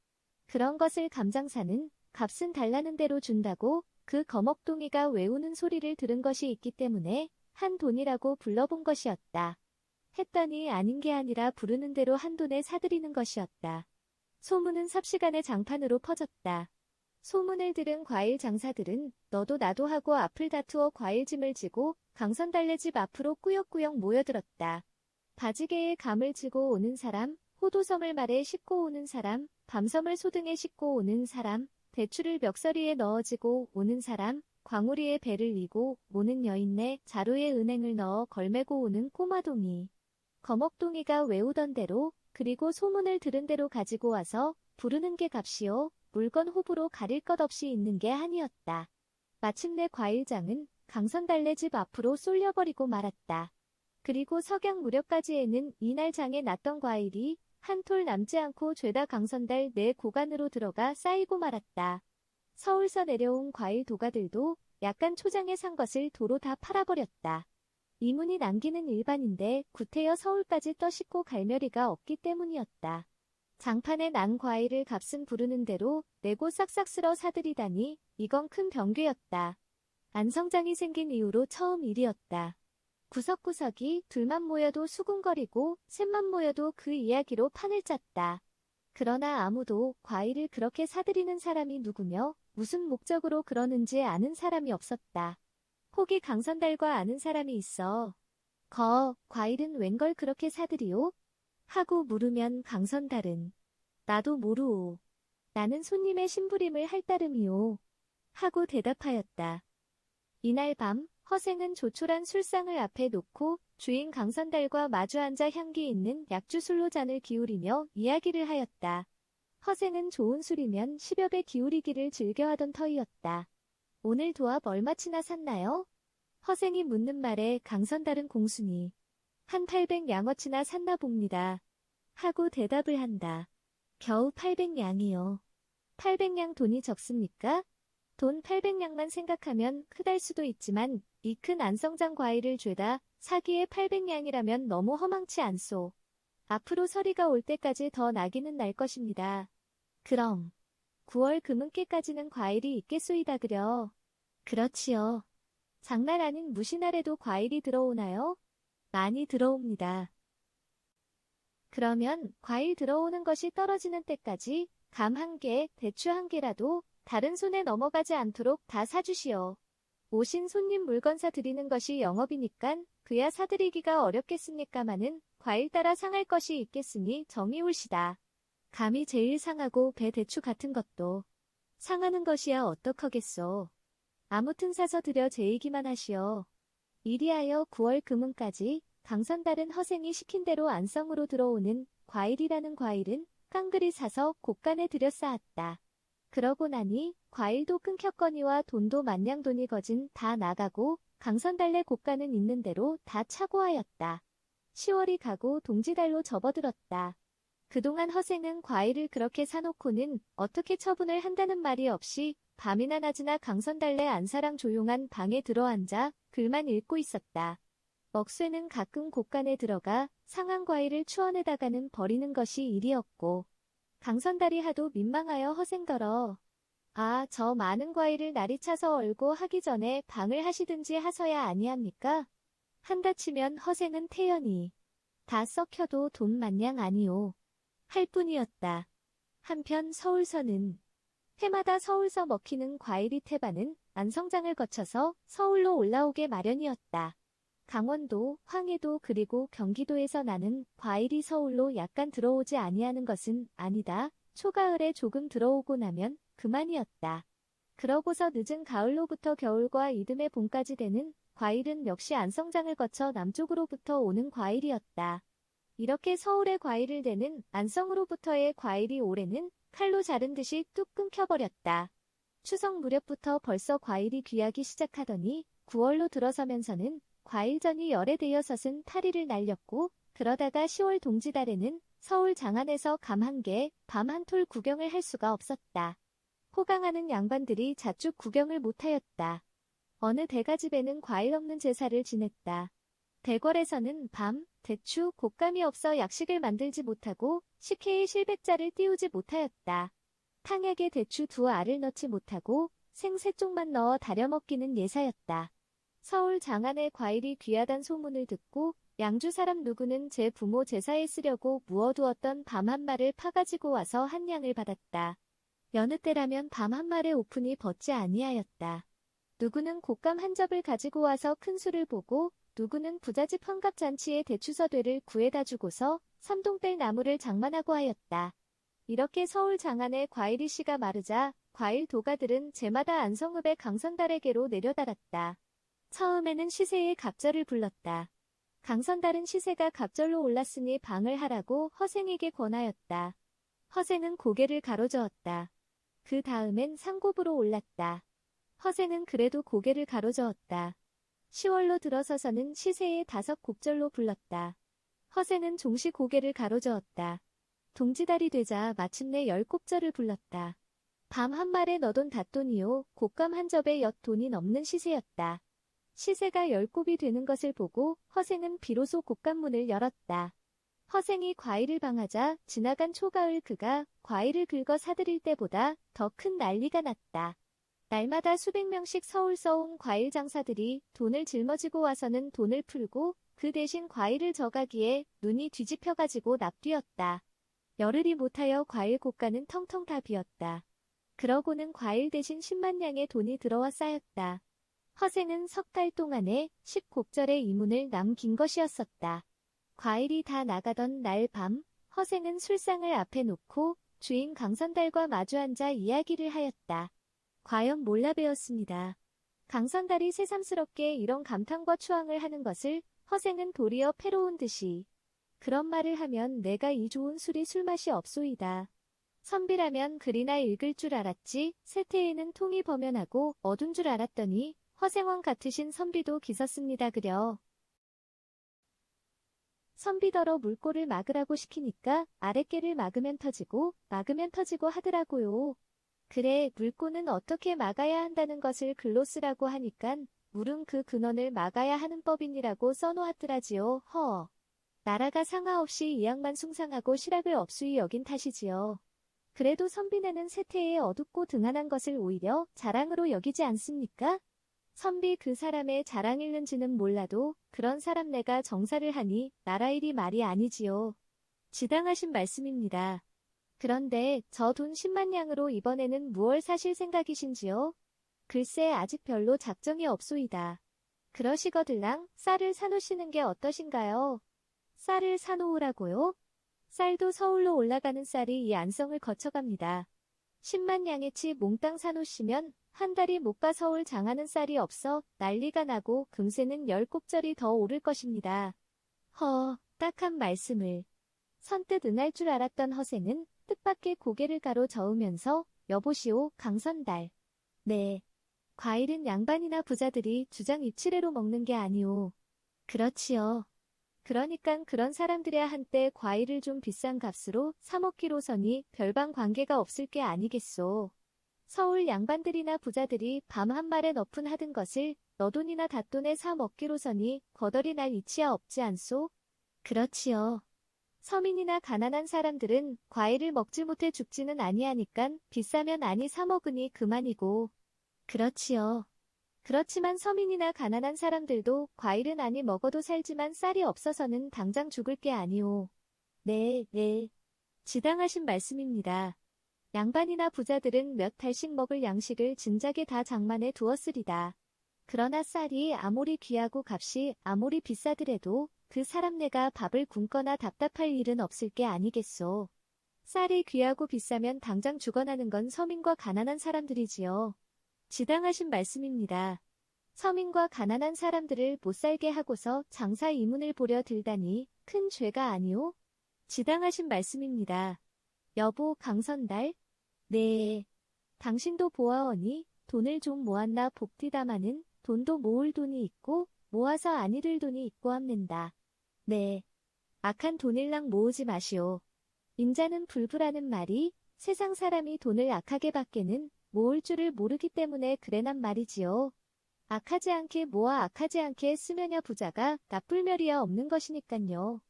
그런 것을 감장사는 값은 달라는 대로 준다고 그 거먹동이가 외우는 소리를 들은 것이 있기 때문에 한 돈이라고 불러본 것이었다. 했더니 아닌 게 아니라 부르는 대로 한 돈에 사들이는 것이었다. 소문은 삽시간에 장판으로 퍼졌다. 소문을 들은 과일 장사들은 너도 나도 하고 앞을 다투어 과일짐을 지고 강선달래집 앞으로 꾸역꾸역 모여들었다. 바지개에 감을 지고 오는 사람, 호도섬을 말에 싣고 오는 사람, 밤섬을 소등에 싣고 오는 사람, 대추를 멱서리에 넣어지고 오는 사람, 광우리에 배를 이고 오는 여인네, 자루에 은행을 넣어 걸매고 오는 꼬마동이. 거먹동이가 외우던 대로 그리고 소문을 들은 대로 가지고 와서 부르는 게 값이요. 물건 호불호 가릴 것 없이 있는 게 한이었다. 마침내 과일장은 강선달네 집 앞으로 쏠려버리고 말았다. 그리고 석양 무렵까지에는 이날 장에 났던 과일이 한 톨 남지 않고 죄다 강선달 내 고간으로 들어가 쌓이고 말았다. 서울서 내려온 과일 도가들도 약간 초장에 산 것을 도로 다 팔아버렸다. 이문이 남기는 일반인데 구태여 서울까지 떠싣고 갈며리가 없기 때문이었다. 장판에 난 과일을 값은 부르는 대로 내고 싹싹 쓸어 사들이다니 이건 큰 병괴였다. 안성장이 생긴 이후로 처음 일이었다. 구석구석이 둘만 모여도 수군거리고 셋만 모여도 그 이야기로 판을 짰다. 그러나 아무도 과일을 그렇게 사들이는 사람이 누구며 무슨 목적으로 그러는지 아는 사람이 없었다. 혹이 강선달과 아는 사람이 있어. 과일은 웬걸 그렇게 사들이오? 하고 물으면 강선달은 나도 모르오. 나는 손님의 심부림을 할 따름이오. 하고 대답하였다. 이날 밤 허생은 조촐한 술상을 앞에 놓고 주인 강선달과 마주 앉아 향기 있는 약주술로 잔을 기울이며 이야기를 하였다. 허생은 좋은 술이면 10여 배 기울이기를 즐겨하던 터이었다. 오늘 도합 얼마치나 샀나요? 허생이 묻는 말에 강선달은 공순히 한 800양어치나 샀나 봅니다. 하고 대답을 한다. 겨우 800양이요. 800양 돈이 적습니까? 돈 800냥만 생각하면 크달 수도 있지만 이 큰 안성장 과일을 죄다 사기에 800냥이라면 너무 허망치 않소. 앞으로 서리가 올 때까지 더 나기는 날 것입니다. 그럼 9월 금은께까지는 과일이 있겠소이다 그려. 그렇지요. 장날 아닌 무시날에도 과일이 들어오나요? 많이 들어옵니다. 그러면 과일 들어오는 것이 떨어지는 때까지 감 1개, 대추 1개라도 다른 손에 넘어가지 않도록 다 사주시오. 오신 손님 물건 사드리는 것이 영업이니깐 그야 사드리기가 어렵겠습니까마는 과일 따라 상할 것이 있겠으니 정이 옳시다. 감이 제일 상하고 배 대추 같은 것도 상하는 것이야 어떡하겠소. 아무튼 사서 드려 제이기만 하시오. 이리하여 9월 금은까지 강선달은 허생이 시킨 대로 안성으로 들어오는 과일이라는 과일은 깡그리 사서 곳간에 들여 쌓았다. 그러고 나니 과일도 끊겼거니와 돈도 만냥돈이 거진 다 나가고 강선달래 곳간은 있는 대로 다 차고하였다. 10월이 가고 동지달로 접어들었다. 그동안 허생은 과일을 그렇게 사놓고는 어떻게 처분을 한다는 말이 없이 밤이나 낮이나 강선달래 안사랑 조용한 방에 들어앉아 글만 읽고 있었다. 먹쇠는 가끔 곳간에 들어가 상한 과일을 추어내다가는 버리는 것이 일이었고 강선달이 하도 민망하여 허생더러 저 많은 과일을 날이 차서 얼고 하기 전에 방을 하시든지 하서야 아니합니까? 한다 치면 허생은 태연히 다 썩혀도 돈 마냥 아니오. 할 뿐이었다. 한편 서울서는 해마다 서울서 먹히는 과일이 태반은 안성장을 거쳐서 서울로 올라오게 마련이었다. 강원도, 황해도 그리고 경기도에서 나는 과일이 서울로 약간 들어오지 아니하는 것은 아니다. 초가을에 조금 들어오고 나면 그만이었다. 그러고서 늦은 가을로부터 겨울과 이듬해 봄까지 되는 과일은 역시 안성장을 거쳐 남쪽으로부터 오는 과일이었다. 이렇게 서울에 과일을 대는 안성으로부터의 과일이 올해는 칼로 자른 듯이 뚝 끊겨버렸다. 추석 무렵부터 벌써 과일이 귀하기 시작하더니 9월로 들어서면서는 과일전이 열에 대여섯은 파리를 날렸고 그러다가 10월 동지달에는 서울 장안에서 감 1개, 밤 1톨 구경을 할 수가 없었다. 호강하는 양반들이 자축 구경을 못하였다. 어느 대가집에는 과일 없는 제사를 지냈다. 대궐에서는 밤, 대추, 곶감이 없어 약식을 만들지 못하고 식혜에 실백자를 띄우지 못하였다. 탕약에 대추 2알을 넣지 못하고 생 3쪽만 넣어 다려 먹기는 예사였다. 서울 장안의 과일이 귀하단 소문을 듣고 양주 사람 누구는 제 부모 제사에 쓰려고 무어두었던 밤 1마를 파가지고 와서 한 양을 받았다. 여느 때라면 밤 1말의 오픈이 벗지 아니하였다. 누구는 곶감 1접을 가지고 와서 큰 술을 보고 누구는 부잣집 환갑잔치에 대추서되를 구해다 주고서 삼동뗄 나무를 장만하고 하였다. 이렇게 서울 장안의 과일이 씨가 마르자 과일 도가들은 제마다 안성읍의 강선달에게로 내려달았다. 처음에는 시세의 갑절을 불렀다. 강선달은 시세가 갑절로 올랐으니 방을 하라고 허생에게 권하였다. 허생은 고개를 가로저었다. 그 다음엔 상급으로 올랐다. 허생은 그래도 고개를 가로저었다. 10월로 들어서서는 시세에 5곡절로 불렀다. 허생은 종시 고개를 가로저었다. 동지달이 되자 마침내 10곡절을 불렀다. 밤 한 말에 너돈 닷돈이요 곶감 한 접에 엿돈이 넘는 시세였다. 시세가 10곱이 되는 것을 보고 허생은 비로소 곶감문을 열었다. 허생이 과일을 방하자 지나간 초가을 그가 과일을 긁어 사들일 때보다 더 큰 난리가 났다. 날마다 수백 명씩 서울서 온 과일 장사들이 돈을 짊어지고 와서는 돈을 풀고 그 대신 과일을 져가기에 눈이 뒤집혀가지고 납뛰었다. 열흘이 못하여 과일 고가는 텅텅 다 비었다. 그러고는 과일 대신 10만 냥의 돈이 들어와 쌓였다. 허생은 석 달 동안에 10곡절의 이문을 남긴 것이었었다. 과일이 다 나가던 날 밤, 허생은 술상을 앞에 놓고 주인 강선달과 마주 앉아 이야기를 하였다. 과연 몰라 배웠습니다. 강선달이 새삼스럽게 이런 감탄과 추앙을 하는 것을 허생은 도리어 패로운 듯이 그런 말을 하면 내가 이 좋은 술이 술맛이 없소이다. 선비라면 글이나 읽을 줄 알았지 세태에는 통이 범연하고 어둔 줄 알았더니 허생왕 같으신 선비도 기섰습니다 그려. 선비더러 물꼬를 막으라고 시키니까 아랫개를 막으면 터지고 하더라고요. 그래 물꼬는 어떻게 막아야 한다는 것을 글로 쓰라고 하니깐 물은 그 근원을 막아야 하는 법이니라고 써놓았더라지요. 허. 나라가 상하 없이 이양만 숭상하고 실학을 업수히 여긴 탓이지요. 그래도 선비네는 세태에 어둡고 등한한 것을 오히려 자랑으로 여기지 않습니까? 선비 그 사람의 자랑일는지는 몰라도 그런 사람 내가 정사를 하니 나라 일이 말이 아니지요. 지당하신 말씀입니다. 그런데 저 돈 10만 냥으로 이번에는 무얼 사실 생각이신지요? 글쎄 아직 별로 작정이 없소이다. 그러시거들랑 쌀을 사놓으시는 게 어떠신가요? 쌀을 사놓으라고요? 쌀도 서울로 올라가는 쌀이 이 안성을 거쳐갑니다. 10만 냥에치 몽땅 사놓으시면 한 달이 못 가 서울 장하는 쌀이 없어 난리가 나고 금세는 10곡절이 더 오를 것입니다. 딱한 말씀을. 선뜻 응할 줄 알았던 허생은 뜻밖의 고개를 가로저으면서 여보시오 강선달. 네. 과일은 양반이나 부자들이 주장 입치레로 먹는 게 아니오. 그렇지요. 그러니깐 그런 사람들이야 한때 과일을 좀 비싼 값으로 사 먹기로서니 별반 관계가 없을 게 아니겠소. 서울 양반들이나 부자들이 밤 한 말에 너푼 하던 것을 너돈이나 닷돈에 사 먹기로서니 거덜이 날 이치야 없지 않소? 그렇지요. 서민이나 가난한 사람들은 과일을 먹지 못해 죽지는 아니하니깐 비싸면 아니 사 먹으니 그만이고. 그렇지요. 그렇지만 서민이나 가난한 사람들도 과일은 아니 먹어도 살지만 쌀이 없어서는 당장 죽을 게 아니오. 네. 지당하신 말씀입니다. 양반이나 부자들은 몇 달씩 먹을 양식을 진작에 다 장만해 두었으리다. 그러나 쌀이 아무리 귀하고 값이 아무리 비싸더라도 그 사람네가 밥을 굶거나 답답할 일은 없을 게 아니겠소. 쌀이 귀하고 비싸면 당장 죽어나는 건 서민과 가난한 사람들이지요. 지당하신 말씀입니다. 서민과 가난한 사람들을 못살게 하고서 장사 이문을 보려 들다니 큰 죄가 아니오? 지당하신 말씀입니다. 여보 강선달? 네. 당신도 보아오니 돈을 좀 모았나 복디다마는 돈도 모을 돈이 있고 모아서 안 잃을 돈이 있고 합는다. 네. 악한 돈일랑 모으지 마시오. 임자는 불부라는 말이 세상 사람이 돈을 악하게 받게는 모을 줄을 모르기 때문에 그래난 말이지요. 악하지 않게 모아 악하지 않게 쓰면야 부자가 나쁠멸이야 없는 것이니깐요.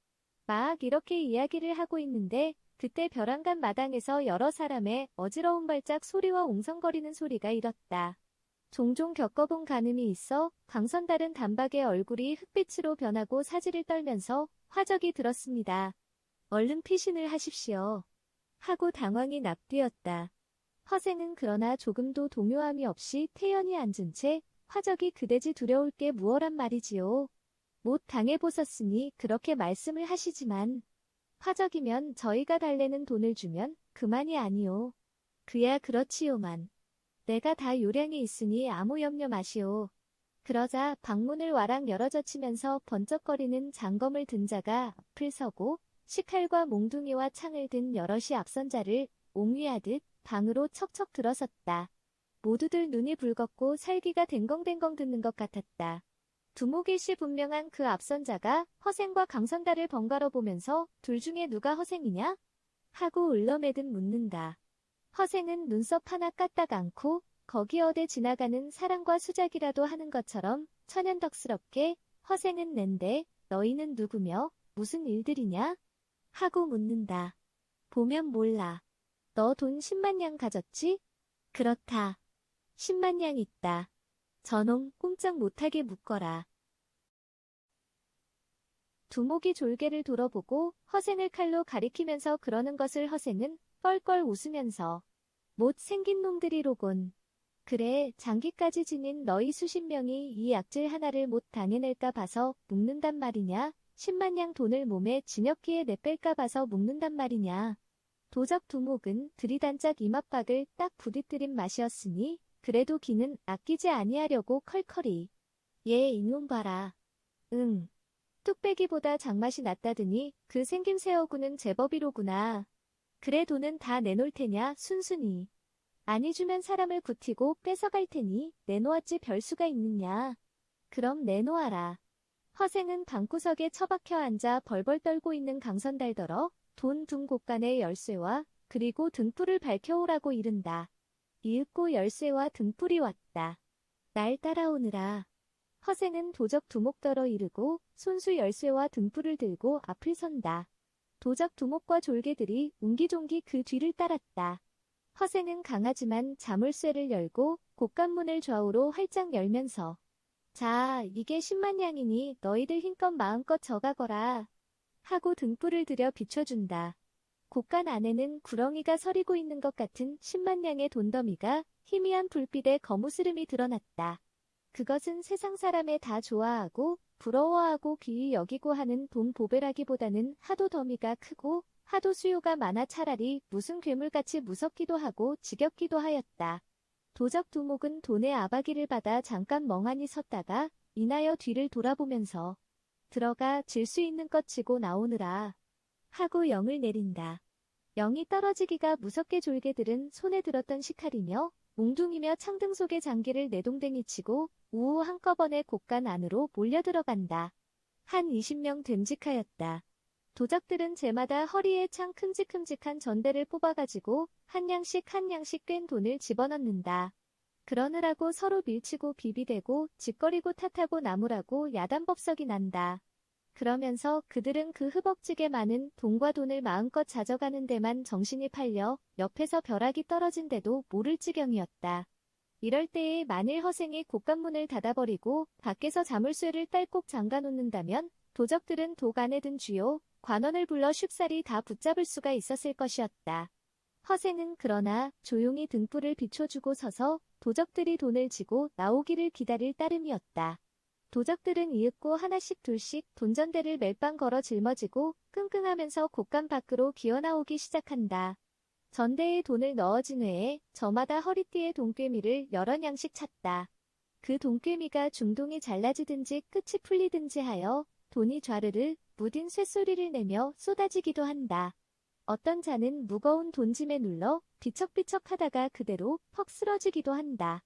막 이렇게 이야기를 하고 있는데 그때 벼랑간 마당에서 여러 사람의 어지러운 발작 소리와 웅성거리는 소리가 일었다. 종종 겪어본 간음이 있어 강선달은 단박에 얼굴이 흑빛으로 변하고 사지를 떨면서 화적이 들었습니다. 얼른 피신을 하십시오. 하고 당황이 납뛰었다. 허생은 그러나 조금도 동요함이 없이 태연히 앉은 채 화적이 그대지 두려울 게 무엇란 말이지요. 못 당해보셨으니 그렇게 말씀을 하시지만 화적이면 저희가 달래는 돈을 주면 그만이 아니오. 그야 그렇지요만. 내가 다 요량이 있으니 아무 염려 마시오. 그러자 방문을 와락 열어젖히면서 번쩍거리는 장검을 든 자가 앞을 서고 식칼과 몽둥이와 창을 든 여럿이 앞선 자를 옹위하듯 방으로 척척 들어섰다. 모두들 눈이 붉었고 살기가 댕겅댕겅 듣는 것 같았다. 두목일시 분명한 그 앞선 자가 허생과 강선달을 번갈아 보면서 둘 중에 누가 허생이냐? 하고 을러매듯 묻는다. 허생은 눈썹 하나 까딱 않고 거기 어디 지나가는 사람과 수작이라도 하는 것처럼 천연덕스럽게 허생은 낸데 너희는 누구며 무슨 일들이냐? 하고 묻는다. 보면 몰라. 너 돈 10만 냥 가졌지? 그렇다. 10만 냥 있다. 저놈 꼼짝 못하게 묶어라. 두목이 졸개를 돌아보고 허생을 칼로 가리키면서 그러는 것을 허생은 껄껄 웃으면서 못 생긴 놈들이로군. 그래, 장기까지 지닌 너희 수십 명이 이 악질 하나를 못 당해낼까 봐서 묶는단 말이냐? 10만 냥 돈을 몸에 진역기에 내뺄까 봐서 묶는단 말이냐? 도적 두목은 들이단짝 이맛박을 딱 부딪뜨린 맛이었으니 그래도 기는 아끼지 아니하려고 컬컬이. 얘 이놈 봐라. 응. 뚝배기보다 장맛이 낫다더니 그 생김새 어구는 제법이로구나. 그래 돈은 다 내놓을 테냐 순순히. 아니 주면 사람을 굽히고 뺏어갈 테니 내놓았지 별수가 있느냐. 그럼 내놓아라. 허생은 방구석에 처박혀 앉아 벌벌 떨고 있는 강선달더러 돈 둔 곳간의 열쇠와 그리고 등불을 밝혀오라고 이른다. 이윽고 열쇠와 등불이 왔다. 날 따라오느라. 허생은 도적 두목더러 이르고 손수 열쇠와 등불을 들고 앞을 선다. 도적 두목과 졸개들이 웅기종기 그 뒤를 따랐다. 허생은 강하지만 자물쇠를 열고 곳간문을 좌우로 활짝 열면서 자, 이게 10만 냥이니 너희들 힘껏 마음껏 져가거라. 하고 등불을 들여 비춰준다. 곳간 안에는 구렁이가 서리고 있는 것 같은 10만 냥의 돈더미가 희미한 불빛에 거무스름이 드러났다. 그것은 세상 사람에 다 좋아하고 부러워하고 귀히 여기고 하는 돈 보배라기보다는 하도 더미가 크고 하도 수요가 많아 차라리 무슨 괴물같이 무섭기도 하고 지겹기도 하였다. 도적 두목은 돈의 아바기를 받아 잠깐 멍하니 섰다가 인하여 뒤를 돌아보면서 들어가 질 수 있는 것 치고 나오느라 하고 영을 내린다. 영이 떨어지기가 무섭게 졸개들은 손에 들었던 식칼이며 몽둥이며 창등 속의 장기를 내동댕이 치고 우우 한꺼번에 곳간 안으로 몰려들어간다. 한 20명 됨직하였다. 도적들은 제마다 허리에 창 큼직큼직한 전대를 뽑아가지고 한 냥씩 한 냥씩 꿰n 돈을 집어넣는다. 그러느라고 서로 밀치고 비비대고 짓거리고 탓하고 나무라고 야단법석이 난다. 그러면서 그들은 그 흐벅지게 많은 돈과 돈을 마음껏 자져가는 데만 정신이 팔려 옆에서 벼락이 떨어진데도 모를 지경이었다. 이럴 때에 만일 허생이 곳간문을 닫아버리고 밖에서 자물쇠를 딸꼭 잠가놓는다면 도적들은 독 안에 든 쥐요, 관원을 불러 쉽사리 다 붙잡을 수가 있었을 것이었다. 허생은 그러나 조용히 등불을 비춰주고 서서 도적들이 돈을 지고 나오기를 기다릴 따름이었다. 도적들은 이윽고 하나씩 둘씩 돈전대를 멜빵 걸어 짊어지고 끙끙하면서 곳간 밖으로 기어나오기 시작한다. 전대에 돈을 넣어진 후에 저마다 허리띠에 돈꿰미를 여러 냥씩 찼다. 그 돈꿰미가 중동이 잘라지든지 끝이 풀리든지 하여 돈이 좌르르 무딘 쇳소리를 내며 쏟아지기도 한다. 어떤 자는 무거운 돈짐에 눌러 비척비척하다가 그대로 퍽 쓰러지기도 한다.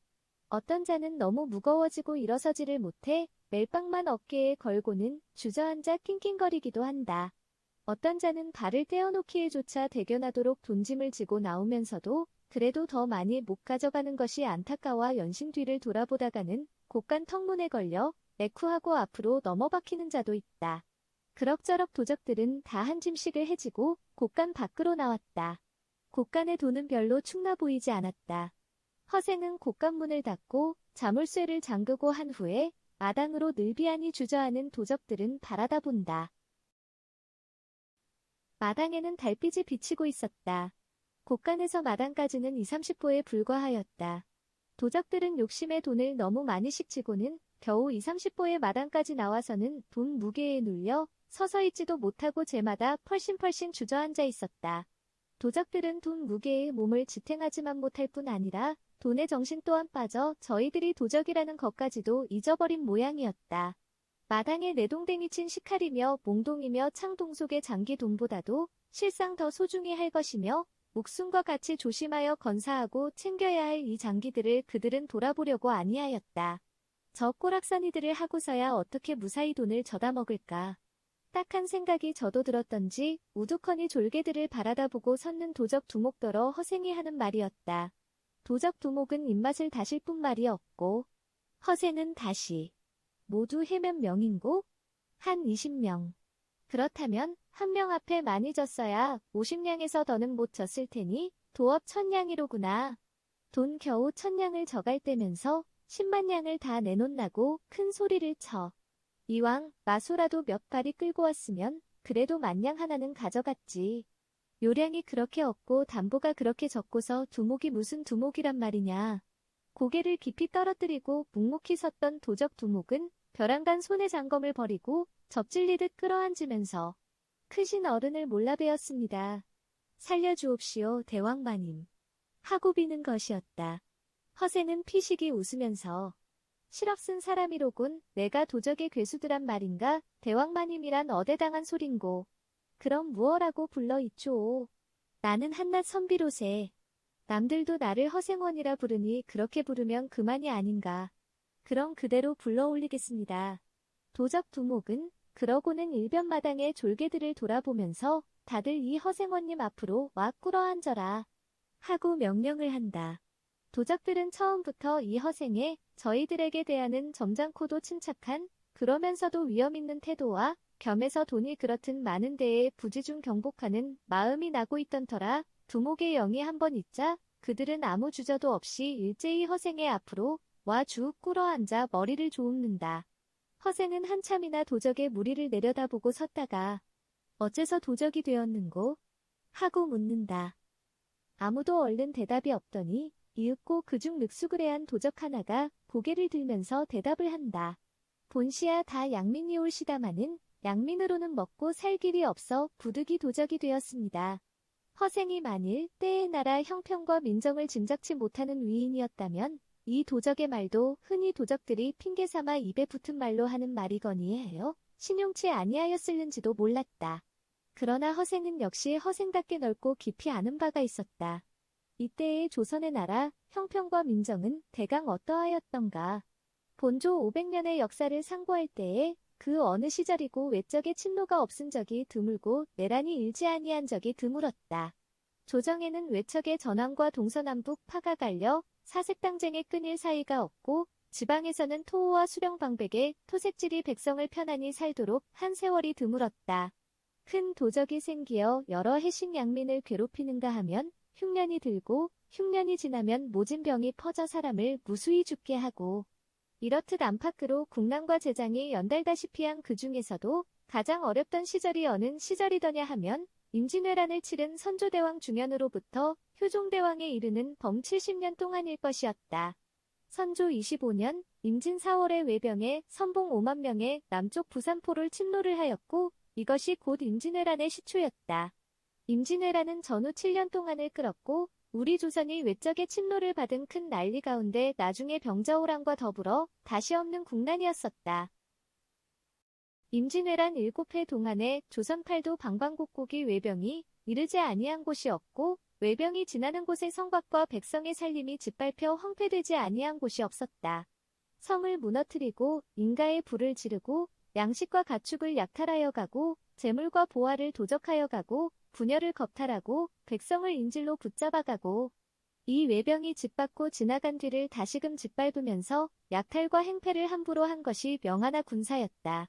어떤 자는 너무 무거워지고 일어서지를 못해 멜빵만 어깨에 걸고는 주저앉아 낑낑거리기도 한다. 어떤 자는 발을 떼어놓기에조차 대견하도록 돈짐을 지고 나오면서도 그래도 더 많이 못 가져가는 것이 안타까워 연신 뒤를 돌아보다가는 곳간 턱문에 걸려 애쿠하고 앞으로 넘어박히는 자도 있다. 그럭저럭 도적들은 다 한 짐씩을 해지고 곳간 밖으로 나왔다. 곳간의 돈은 별로 충나 보이지 않았다. 허생은 곳간문을 닫고 자물쇠를 잠그고 한 후에 마당으로 늘비안이 주저하는 도적들은 바라다 본다. 마당에는 달빛이 비치고 있었다. 곳간에서 마당까지는 20-30보에 불과하였다. 도적들은 욕심에 돈을 너무 많이 식지고는 겨우 20-30보의 마당까지 나와서는 돈 무게에 눌려 서서 있지도 못하고 제마다 펄신펄신 주저앉아 있었다. 도적들은 돈 무게에 몸을 지탱하지만 못할 뿐 아니라 돈에 정신 또한 빠져 저희들이 도적이라는 것까지도 잊어버린 모양이었다. 마당에 내동댕이 친 시칼이며 몽동이며 창동 속의 장기돈보다도 실상 더 소중히 할 것이며 목숨과 같이 조심하여 건사하고 챙겨야 할 이 장기들을 그들은 돌아보려고 아니하였다. 저 꼬락서니들을 하고서야 어떻게 무사히 돈을 져다 먹을까. 딱한 생각이 저도 들었던지 우두커니 졸개들을 바라다 보고 섰는 도적 두목더러 허생이 하는 말이었다. 도적 두목은 입맛을 다실 뿐 말이 없고 허생은 다시 모두 해몇 명인고? 한 20명. 그렇다면 한 명 앞에 많이 졌어야 50냥에서 더는 못 졌을 테니 도업 1000냥이로구나. 돈 겨우 1000냥을 져갈 때면서 10만 냥을 다 내놓나고 큰 소리를 쳐. 이왕 마소라도 몇 발이 끌고 왔으면 그래도 만냥 하나는 가져갔지. 요량이 그렇게 없고 담보가 그렇게 적고서 두목이 무슨 두목이란 말이냐. 고개를 깊이 떨어뜨리고 묵묵히 섰던 도적 두목은 벼랑간 손에 장검을 버리고 접질리듯 끌어앉으면서 크신 어른을 몰라배었습니다. 살려주옵시오 대왕마님. 하고 비는 것이었다. 허생은 피식이 웃으면서 실없은 사람이로군. 내가 도적의 괴수들란 말인가. 대왕마님이란 어대당한 소린고. 그럼 무어라고 불러 이초오. 나는 한낱 선비로세. 남들도 나를 허생원이라 부르니 그렇게 부르면 그만이 아닌가. 그럼 그대로 불러 올리겠습니다. 도적 두목은 그러고는 일변마당의 졸개들을 돌아보면서 다들 이 허생원님 앞으로 와 꿇어앉아라 하고 명령을 한다. 도적들은 처음부터 이 허생에 저희들에게 대하는 점잖고도 침착한 그러면서도 위험있는 태도와 겸해서 돈이 그렇듯 많은 데에 부지중 경복하는 마음이 나고 있던 터라 두목의 영이 한번 있자 그들은 아무 주저도 없이 일제히 허생의 앞으로 와 쭉 꿇어앉아 머리를 조읍는다. 허생은 한참이나 도적의 무리를 내려다보고 섰다가 어째서 도적이 되었는고? 하고 묻는다. 아무도 얼른 대답이 없더니 이윽고 그중 늑수그레한 도적 하나가 고개를 들면서 대답을 한다. 본시야 다 양민이 올시다마는 양민으로는 먹고 살 길이 없어 부득이 도적이 되었습니다. 허생이 만일 때의 나라 형편과 민정을 짐작치 못하는 위인이었다면 이 도적의 말도 흔히 도적들이 핑계삼아 입에 붙은 말로 하는 말이거니해요. 신용치 아니하였을는지도 몰랐다. 그러나 허생은 역시 허생답게 넓고 깊이 아는 바가 있었다. 이때의 조선의 나라 형편과 민정은 대강 어떠하였던가. 본조 500년의 역사를 상고할 때에 그 어느 시절이고 외적의 침노가 없은 적이 드물고 내란이 일지 아니한 적이 드물었다. 조정에는 외척의 전황과 동서남북 파가 갈려 사색당쟁에 끊일 사이가 없고 지방에서는 토호와 수령방백에 토색질이 백성을 편안히 살도록 한 세월이 드물었다. 큰 도적이 생기어 여러 해신 양민을 괴롭히는가 하면 흉년이 들고 흉년이 지나면 모진병이 퍼져 사람을 무수히 죽게 하고 이렇듯 안팎으로 국난과 재장이 연달다시피 한 그 중에서도 가장 어렵던 시절이 어느 시절이더냐 하면 임진왜란을 치른 선조대왕 중현으로부터 효종대왕에 이르는 범 70년 동안일 것이었다. 선조 25년 임진 4월의 외병에 선봉 5만 명의 남쪽 부산포를 침노를 하였고 이것이 곧 임진왜란의 시초였다. 임진왜란은 전후 7년 동안을 끌었고 우리 조선이 외적의 침노를 받은 큰 난리 가운데 나중에 병자호란과 더불어 다시 없는 국난이었었다. 임진왜란 7회 동안에 조선 팔도 방방곡곡이 외병이 이르지 아니한 곳이 없고 외병이 지나는 곳에 성곽과 백성의 살림이 짓밟혀 황폐되지 아니한 곳이 없었다. 성을 무너뜨리고 인가에 불을 지르고 양식과 가축을 약탈하여 가고 재물과 보화를 도적하여 가고 분열을 겁탈하고 백성을 인질로 붙잡아가고 이 외병이 짓밟고 지나간 뒤를 다시금 짓밟으면서 약탈과 행패를 함부로 한 것이 명하나 군사였다.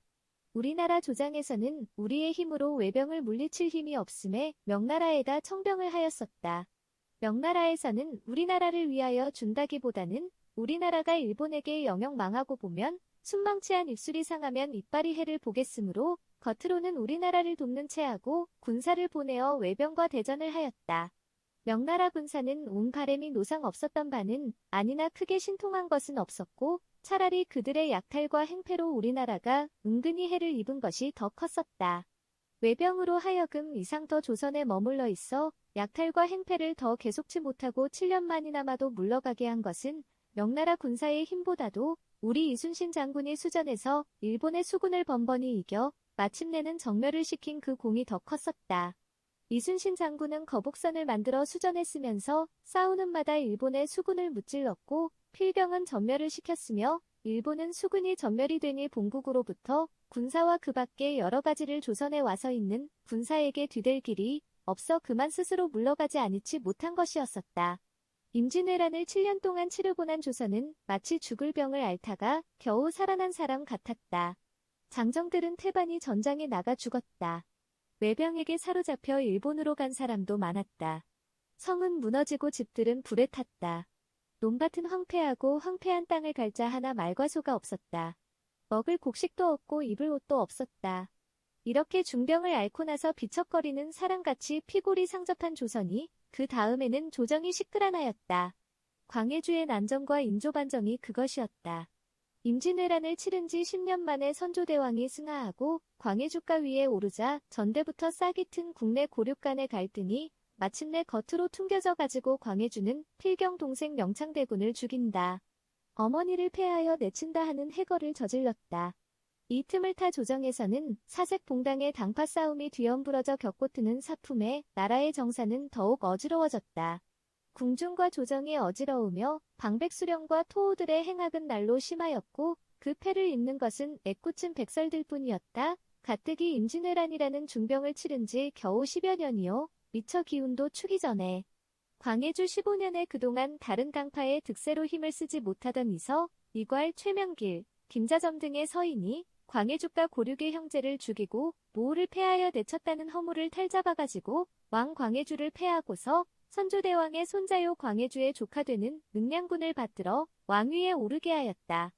우리나라 조장에서는 우리의 힘으로 외병을 물리칠 힘이 없음에 명나라에다 청병을 하였었다. 명나라에서는 우리나라를 위하여 준다기보다는 우리나라가 일본에게 영역 망하고 보면 순망치한 입술이 상하면 이빨이 해를 보겠으므로 겉으로는 우리나라를 돕는 체하고 군사를 보내어 외병과 대전을 하였다. 명나라 군사는 온 바램이 노상 없었던 바는 아니나 크게 신통한 것은 없었고 차라리 그들의 약탈과 행패로 우리나라가 은근히 해를 입은 것이 더 컸었다. 외병으로 하여금 이상더 조선에 머물러 있어 약탈과 행패를 더 계속치 못하고 7년 만이나마도 물러가게 한 것은 명나라 군사의 힘보다도 우리 이순신 장군이 수전에서 일본의 수군을 번번이 이겨 마침내는 정멸을 시킨 그 공이 더 컸었다. 이순신 장군은 거북선을 만들어 수전했으면서 싸우는 마다 일본의 수군을 무찔렀고 필경은 전멸을 시켰으며 일본은 수군이 전멸이 되니 본국으로부터 군사와 그 밖에 여러 가지를 조선에 와서 있는 군사에게 뒤댈 길이 없어 그만 스스로 물러가지 않지 못한 것이었었다. 임진왜란을 7년 동안 치르고 난 조선은 마치 죽을 병을 앓다가 겨우 살아난 사람 같았다. 장정들은 태반이 전장에 나가 죽었다. 외병에게 사로잡혀 일본으로 간 사람도 많았다. 성은 무너지고 집들은 불에 탔다. 논밭은 황폐하고 황폐한 땅을 갈 자 하나 말과 소가 없었다. 먹을 곡식도 없고 입을 옷도 없었다. 이렇게 중병을 앓고 나서 비척거리는 사람같이 피골이 상접한 조선이 그 다음에는 조정이 시끌어나였다. 광해주의 난정과 인조반정이 그것이었다. 임진왜란을 치른 지 10년 만에 선조대왕이 승하하고 광해주가 위에 오르자 전대부터 싹이 튼 국내 고륙 간의 갈등이 마침내 겉으로 퉁겨져 가지고 광해주는 필경 동생 명창대군을 죽인다. 어머니를 패하여 내친다 하는 해거를 저질렀다. 이 틈을 타 조정에서는 사색봉당의 당파 싸움이 뒤엄부러져 겪고트는 사품에 나라의 정사는 더욱 어지러워졌다. 궁중과 조정이 어지러우며 방백수령과 토호들의 행악은 날로 심하였고 그 패를 입는 것은 애꿎은 백설들 뿐이었다. 가뜩이 임진왜란이라는 중병을 치른 지 겨우 10여 년이요. 미처 기운도 추기 전에. 광해주 15년에 그동안 다른 당파의 득세로 힘을 쓰지 못하던 이서, 이괄, 최명길, 김자점 등의 서인이 광해주가 고륙의 형제를 죽이고 모우를 패하여 내쳤다는 허물을 탈잡아가지고 왕 광해주를 패하고서 선조대왕의 손자요 광해주의 조카되는 능량군을 받들어 왕위에 오르게 하였다.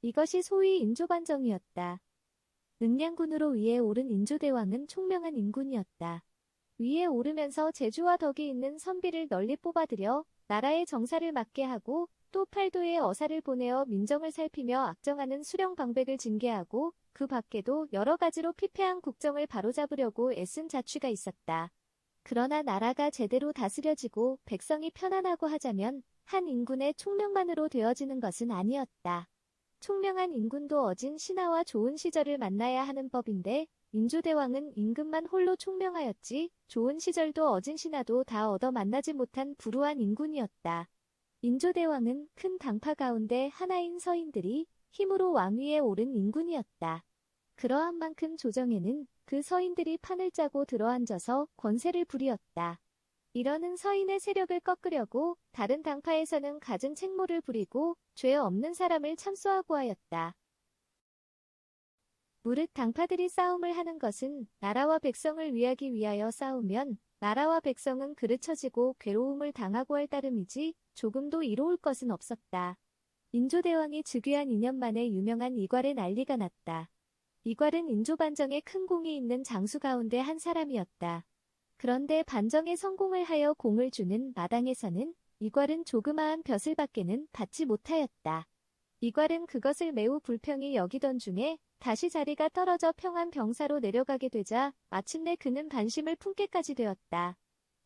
이것이 소위 인조반정이었다. 능량군으로 위에 오른 인조대왕은 총명한 인군이었다. 위에 오르면서 재주와 덕이 있는 선비를 널리 뽑아들여 나라의 정사를 맡게 하고 또 팔도에 어사를 보내어 민정을 살피며 악정하는 수령 방백을 징계하고 그 밖에도 여러 가지로 피폐한 국정을 바로잡으려고 애쓴 자취가 있었다. 그러나 나라가 제대로 다스려지고 백성이 편안하고 하자면 한 인군의 총명만으로 되어지는 것은 아니었다. 총명한 인군도 어진 신하와 좋은 시절을 만나야 하는 법인데 인조대왕은 임금만 홀로 총명하였지 좋은 시절도 어진 신하도 다 얻어 만나지 못한 불우한 인군이었다. 인조대왕은 큰 당파 가운데 하나인 서인들이 힘으로 왕위에 오른 인군이었다. 그러한 만큼 조정에는 그 서인들이 판을 짜고 들어앉아서 권세를 부리었다. 이러는 서인의 세력을 꺾으려고 다른 당파에서는 갖은 책모를 부리고 죄 없는 사람을 참수하고 하였다. 무릇 당파들이 싸움을 하는 것은 나라와 백성을 위하기 위하여 싸우면 나라와 백성은 그르쳐지고 괴로움을 당하고 할 따름이지 조금도 이로울 것은 없었다. 인조대왕이 즉위한 2년 만에 유명한 이괄의 난리가 났다. 이괄은 인조반정에 큰 공이 있는 장수 가운데 한 사람이었다. 그런데 반정에 성공을 하여 공을 주는 마당에서는 이괄은 조그마한 벼슬밖에는 받지 못하였다. 이괄은 그것을 매우 불평히 여기던 중에 다시 자리가 떨어져 평안 병사로 내려가게 되자 마침내 그는 반심을 품게까지 되었다.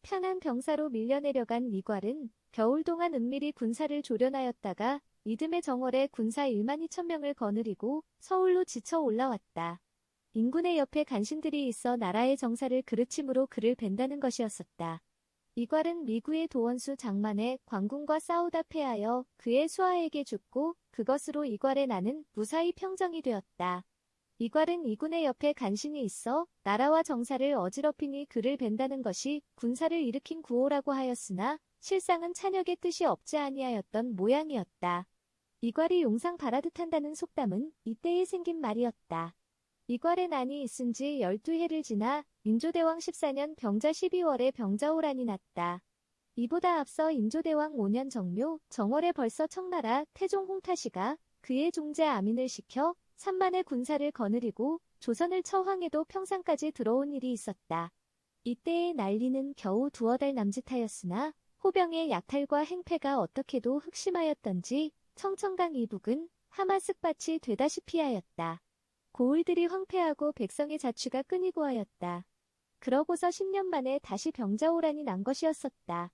편한 병사로 밀려내려간 이괄은 겨울 동안 은밀히 군사를 조련하였다가 이듬해 정월에 군사 1만 2천 명을 거느리고 서울로 지쳐 올라왔다. 인군의 옆에 간신들이 있어 나라의 정사를 그르침으로 그를 벤다는 것이었었다. 이괄은 미구의 도원수 장만의 광군과 싸우다 패하여 그의 수하에게 죽고 그것으로 이괄의 나는 무사히 평정이 되었다. 이괄은 이군의 옆에 간신이 있어 나라와 정사를 어지럽히니 그를 벤다는 것이 군사를 일으킨 구호라고 하였으나 실상은 찬혁의 뜻이 없지 아니하였던 모양이었다. 이괄이 용상 바라듯 한다는 속담은 이때에 생긴 말이었다. 이괄의 난이 있은 지 12해를 지나 인조대왕 14년 병자 12월에 병자호란이 났다. 이보다 앞서 인조대왕 5년 정묘 정월에 벌써 청나라 태종 홍타시가 그의 종제 아민을 시켜 3만의 군사를 거느리고 조선을 처황해도 평상까지 들어온 일이 있었다. 이때의 난리는 겨우 두어 달 남짓하였으나 호병의 약탈과 행패가 어떻게도 흑심하였던지 청천강 이북은 하마쓱밭이 되다시피 하였다. 고을들이 황폐하고 백성의 자취가 끊이고 하였다. 그러고서 10년 만에 다시 병자호란이 난 것이었었다.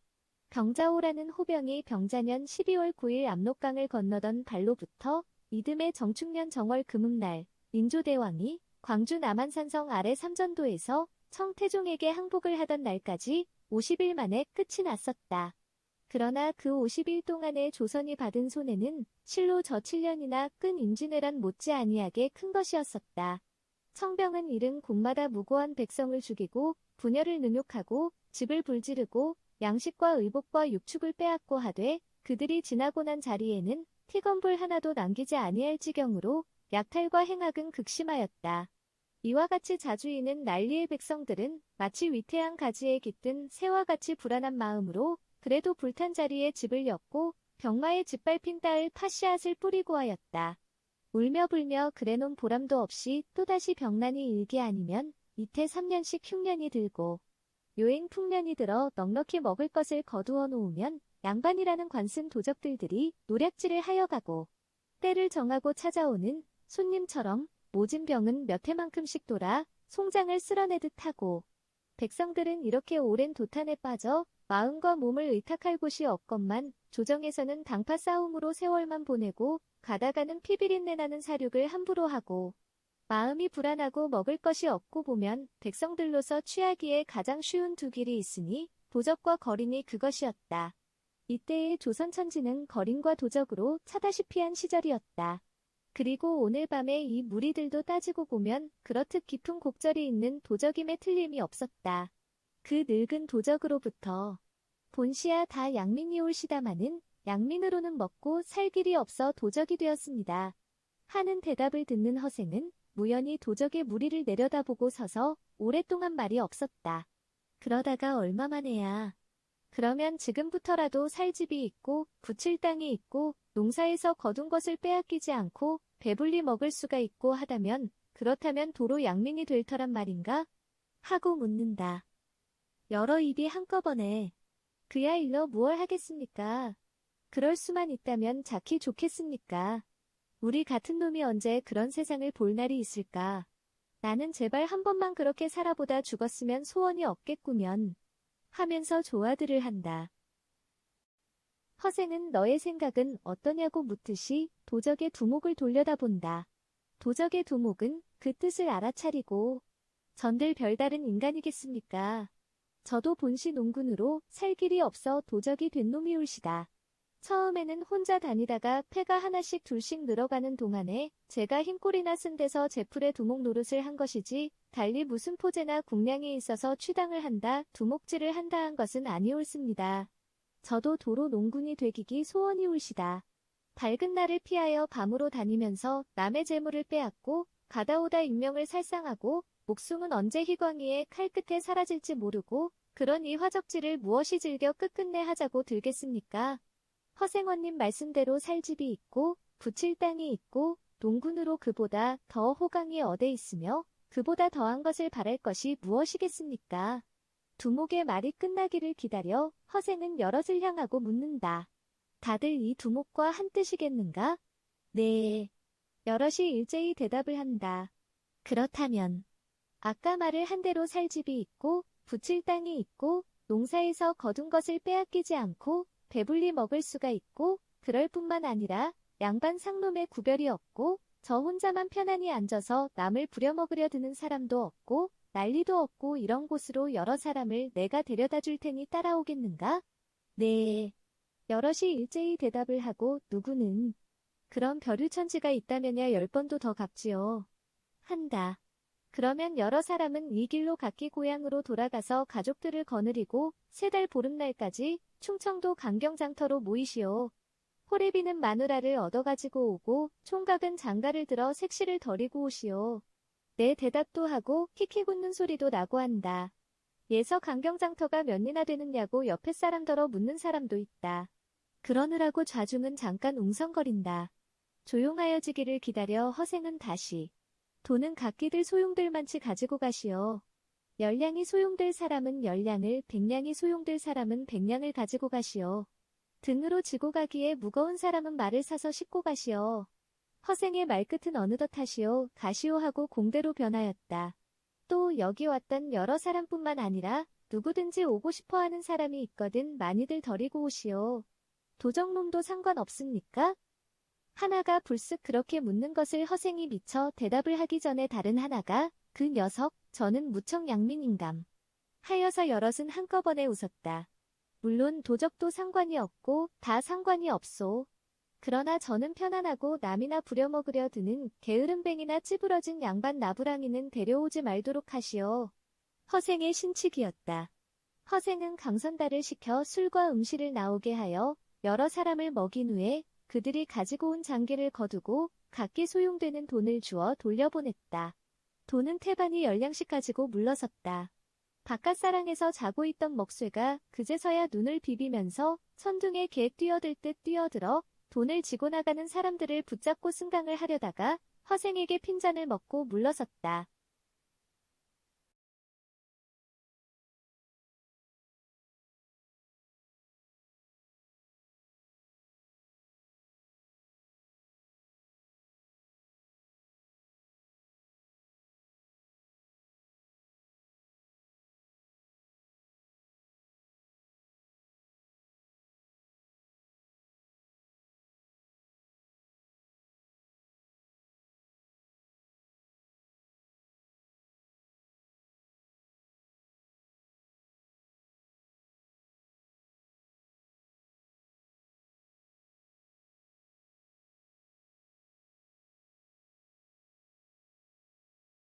병자호란은 호병이 병자년 12월 9일 압록강을 건너던 발로부터 이듬해 정축년 정월 금음날 인조대왕이 광주 남한산성 아래 삼전도에서 청태종에게 항복을 하던 날까지 50일 만에 끝이 났었다. 그러나 그 50일 동안에 조선이 받은 손해는 실로 저 7년이나 끈 임진왜란 못지 아니하게 큰 것이었었다. 청병은 이른 곳마다 무고한 백성을 죽이고 분열을 능욕하고 집을 불지르고 양식과 의복과 육축을 빼앗고 하되 그들이 지나고 난 자리에는 티건불 하나도 남기지 아니할 지경으로 약탈과 행악은 극심하였다. 이와 같이 자주이는 난리의 백성들은 마치 위태한 가지에 깃든 새와 같이 불안한 마음으로 그래도 불탄 자리에 집을 였고 병마에 짓밟힌 딸 파씨앗을 뿌리고 하였다. 울며 불며 그래놓은 보람도 없이 또다시 병난이 일기 아니면 이태 3년씩 흉년이 들고 요행 풍년이 들어 넉넉히 먹을 것을 거두어 놓으면 양반이라는 관순 도적들들이 노략질을 하여 가고 때를 정하고 찾아오는 손님처럼 모진 병은 몇 해만큼씩 돌아 송장을 쓸어내듯 하고 백성들은 이렇게 오랜 도탄에 빠져 마음과 몸을 의탁할 곳이 없건만 조정에서는 당파 싸움으로 세월만 보내고 가다가는 피비린내 나는 사륙을 함부로 하고 마음이 불안하고 먹을 것이 없고 보면 백성들로서 취하기에 가장 쉬운 두 길이 있으니 도적과 거린이 그것이었다. 이때의 조선천지는 거린과 도적으로 차다시피 한 시절이었다. 그리고 오늘 밤에 이 무리들도 따지고 보면 그렇듯 깊은 곡절이 있는 도적임에 틀림이 없었다. 그 늙은 도적으로부터 본시야 다 양민이 올시다마는 양민으로는 먹고 살 길이 없어 도적이 되었습니다. 하는 대답을 듣는 허생은 무연히 도적의 무리를 내려다보고 서서 오랫동안 말이 없었다. 그러다가 얼마만에야. 그러면 지금부터라도 살 집이 있고 붙일 땅이 있고 농사에서 거둔 것을 빼앗기지 않고 배불리 먹을 수가 있고 하다면 그렇다면 도로 양민이 될 터란 말인가? 하고 묻는다. 여러 입이 한꺼번에 그야 일러 무얼 하겠습니까? 그럴 수만 있다면 자키 좋겠습니까? 우리 같은 놈이 언제 그런 세상을 볼 날이 있을까? 나는 제발 한 번만 그렇게 살아보다 죽었으면 소원이 없겠구면 하면서 조화들을 한다. 허생은 너의 생각은 어떠냐고 묻듯이 도적의 두목을 돌려다본다. 도적의 두목은 그 뜻을 알아차리고 전들 별다른 인간이겠습니까? 저도 본시 농군으로 살 길이 없어 도적이 된 놈이 올시다. 처음에는 혼자 다니다가 패가 하나씩 둘씩 늘어가는 동안에 제가 흰꼴이나 쓴 데서 제풀의 두목 노릇을 한 것이지 달리 무슨 포제나 국량이 있어서 취당을 한다, 두목질을 한다 한 것은 아니올습니다. 저도 도로 농군이 되기기 소원이 올시다. 밝은 날을 피하여 밤으로 다니면서 남의 재물을 빼앗고 가다오다 인명을 살상하고 목숨은 언제 희광이에 칼끝에 사라질지 모르고 그런 이 화적질을 무엇이 즐겨 끝끝내 하자고 들겠습니까? 허생원님 말씀대로 살 집이 있고 붙일 땅이 있고 농군으로 그보다 더 호강이 어디 있으며 그보다 더한 것을 바랄 것이 무엇이겠습니까? 두목의 말이 끝나기를 기다려 허생은 여럿을 향하고 묻는다. 다들 이 두목과 한 뜻이겠는가? 네. 여럿이 일제히 대답을 한다. 그렇다면 아까 말을 한 대로 살 집이 있고 붙일 땅이 있고 농사에서 거둔 것을 빼앗기지 않고 배불리 먹을 수가 있고 그럴 뿐만 아니라 양반 상놈의 구별이 없고 저 혼자만 편안히 앉아서 남을 부려먹으려 드는 사람도 없고 난리도 없고 이런 곳으로 여러 사람을 내가 데려다 줄 테니 따라오겠는가? 네. 여럿이 일제히 대답을 하고 누구는 그런 벼류천지가 있다면야 10번도 더 갚지요. 한다. 그러면 여러 사람은 이 길로 각기 고향으로 돌아가서 가족들을 거느리고 3달 보름날까지 충청도 강경장터로 모이시오. 호래비는 마누라를 얻어가지고 오고 총각은 장가를 들어 색시를 덜이고 오시오. 내 대답도 하고 키키 굳는 소리도 나고 한다. 예서 강경장터가 몇 리나 되느냐고 옆에 사람더러 묻는 사람도 있다. 그러느라고 좌중은 잠깐 웅성거린다. 조용하여지기를 기다려 허생은 다시 돈은 각기들 소용들만치 가지고 가시오. 10량이 소용될 사람은 10량을, 100량이 소용될 사람은 100량을 가지고 가시오. 등으로 지고 가기에 무거운 사람은 말을 사서 싣고 가시오. 허생의 말끝은 어느덧 하시오, 가시오 하고 공대로 변하였다. 또 여기 왔던 여러 사람뿐만 아니라 누구든지 오고 싶어 하는 사람이 있거든 많이들 데리고 오시오. 도적놈도 상관없습니까? 하나가 불쑥 그렇게 묻는 것을 허생이 미처 대답을 하기 전에 다른 하나가 그 녀석, 저는 무척 양민인감. 하여서 여럿은 한꺼번에 웃었다. 물론 도적도 상관이 없고 다 상관이 없소. 그러나 저는 편안하고 남이나 부려먹으려 드는 게으름뱅이나 찌부러진 양반 나부랑이는 데려오지 말도록 하시오. 허생의 신칙이었다. 허생은 강선달을 시켜 술과 음식을 나오게 하여 여러 사람을 먹인 후에 그들이 가지고 온 장기를 거두고 각기 소용되는 돈을 주어 돌려보냈다. 돈은 태반이 10냥씩 가지고 물러섰다. 바깥사랑에서 자고 있던 먹쇠가 그제서야 눈을 비비면서 천둥에 개 뛰어들 듯 뛰어들어 돈을 지고 나가는 사람들을 붙잡고 승강을 하려다가 허생에게 핀잔을 먹고 물러섰다.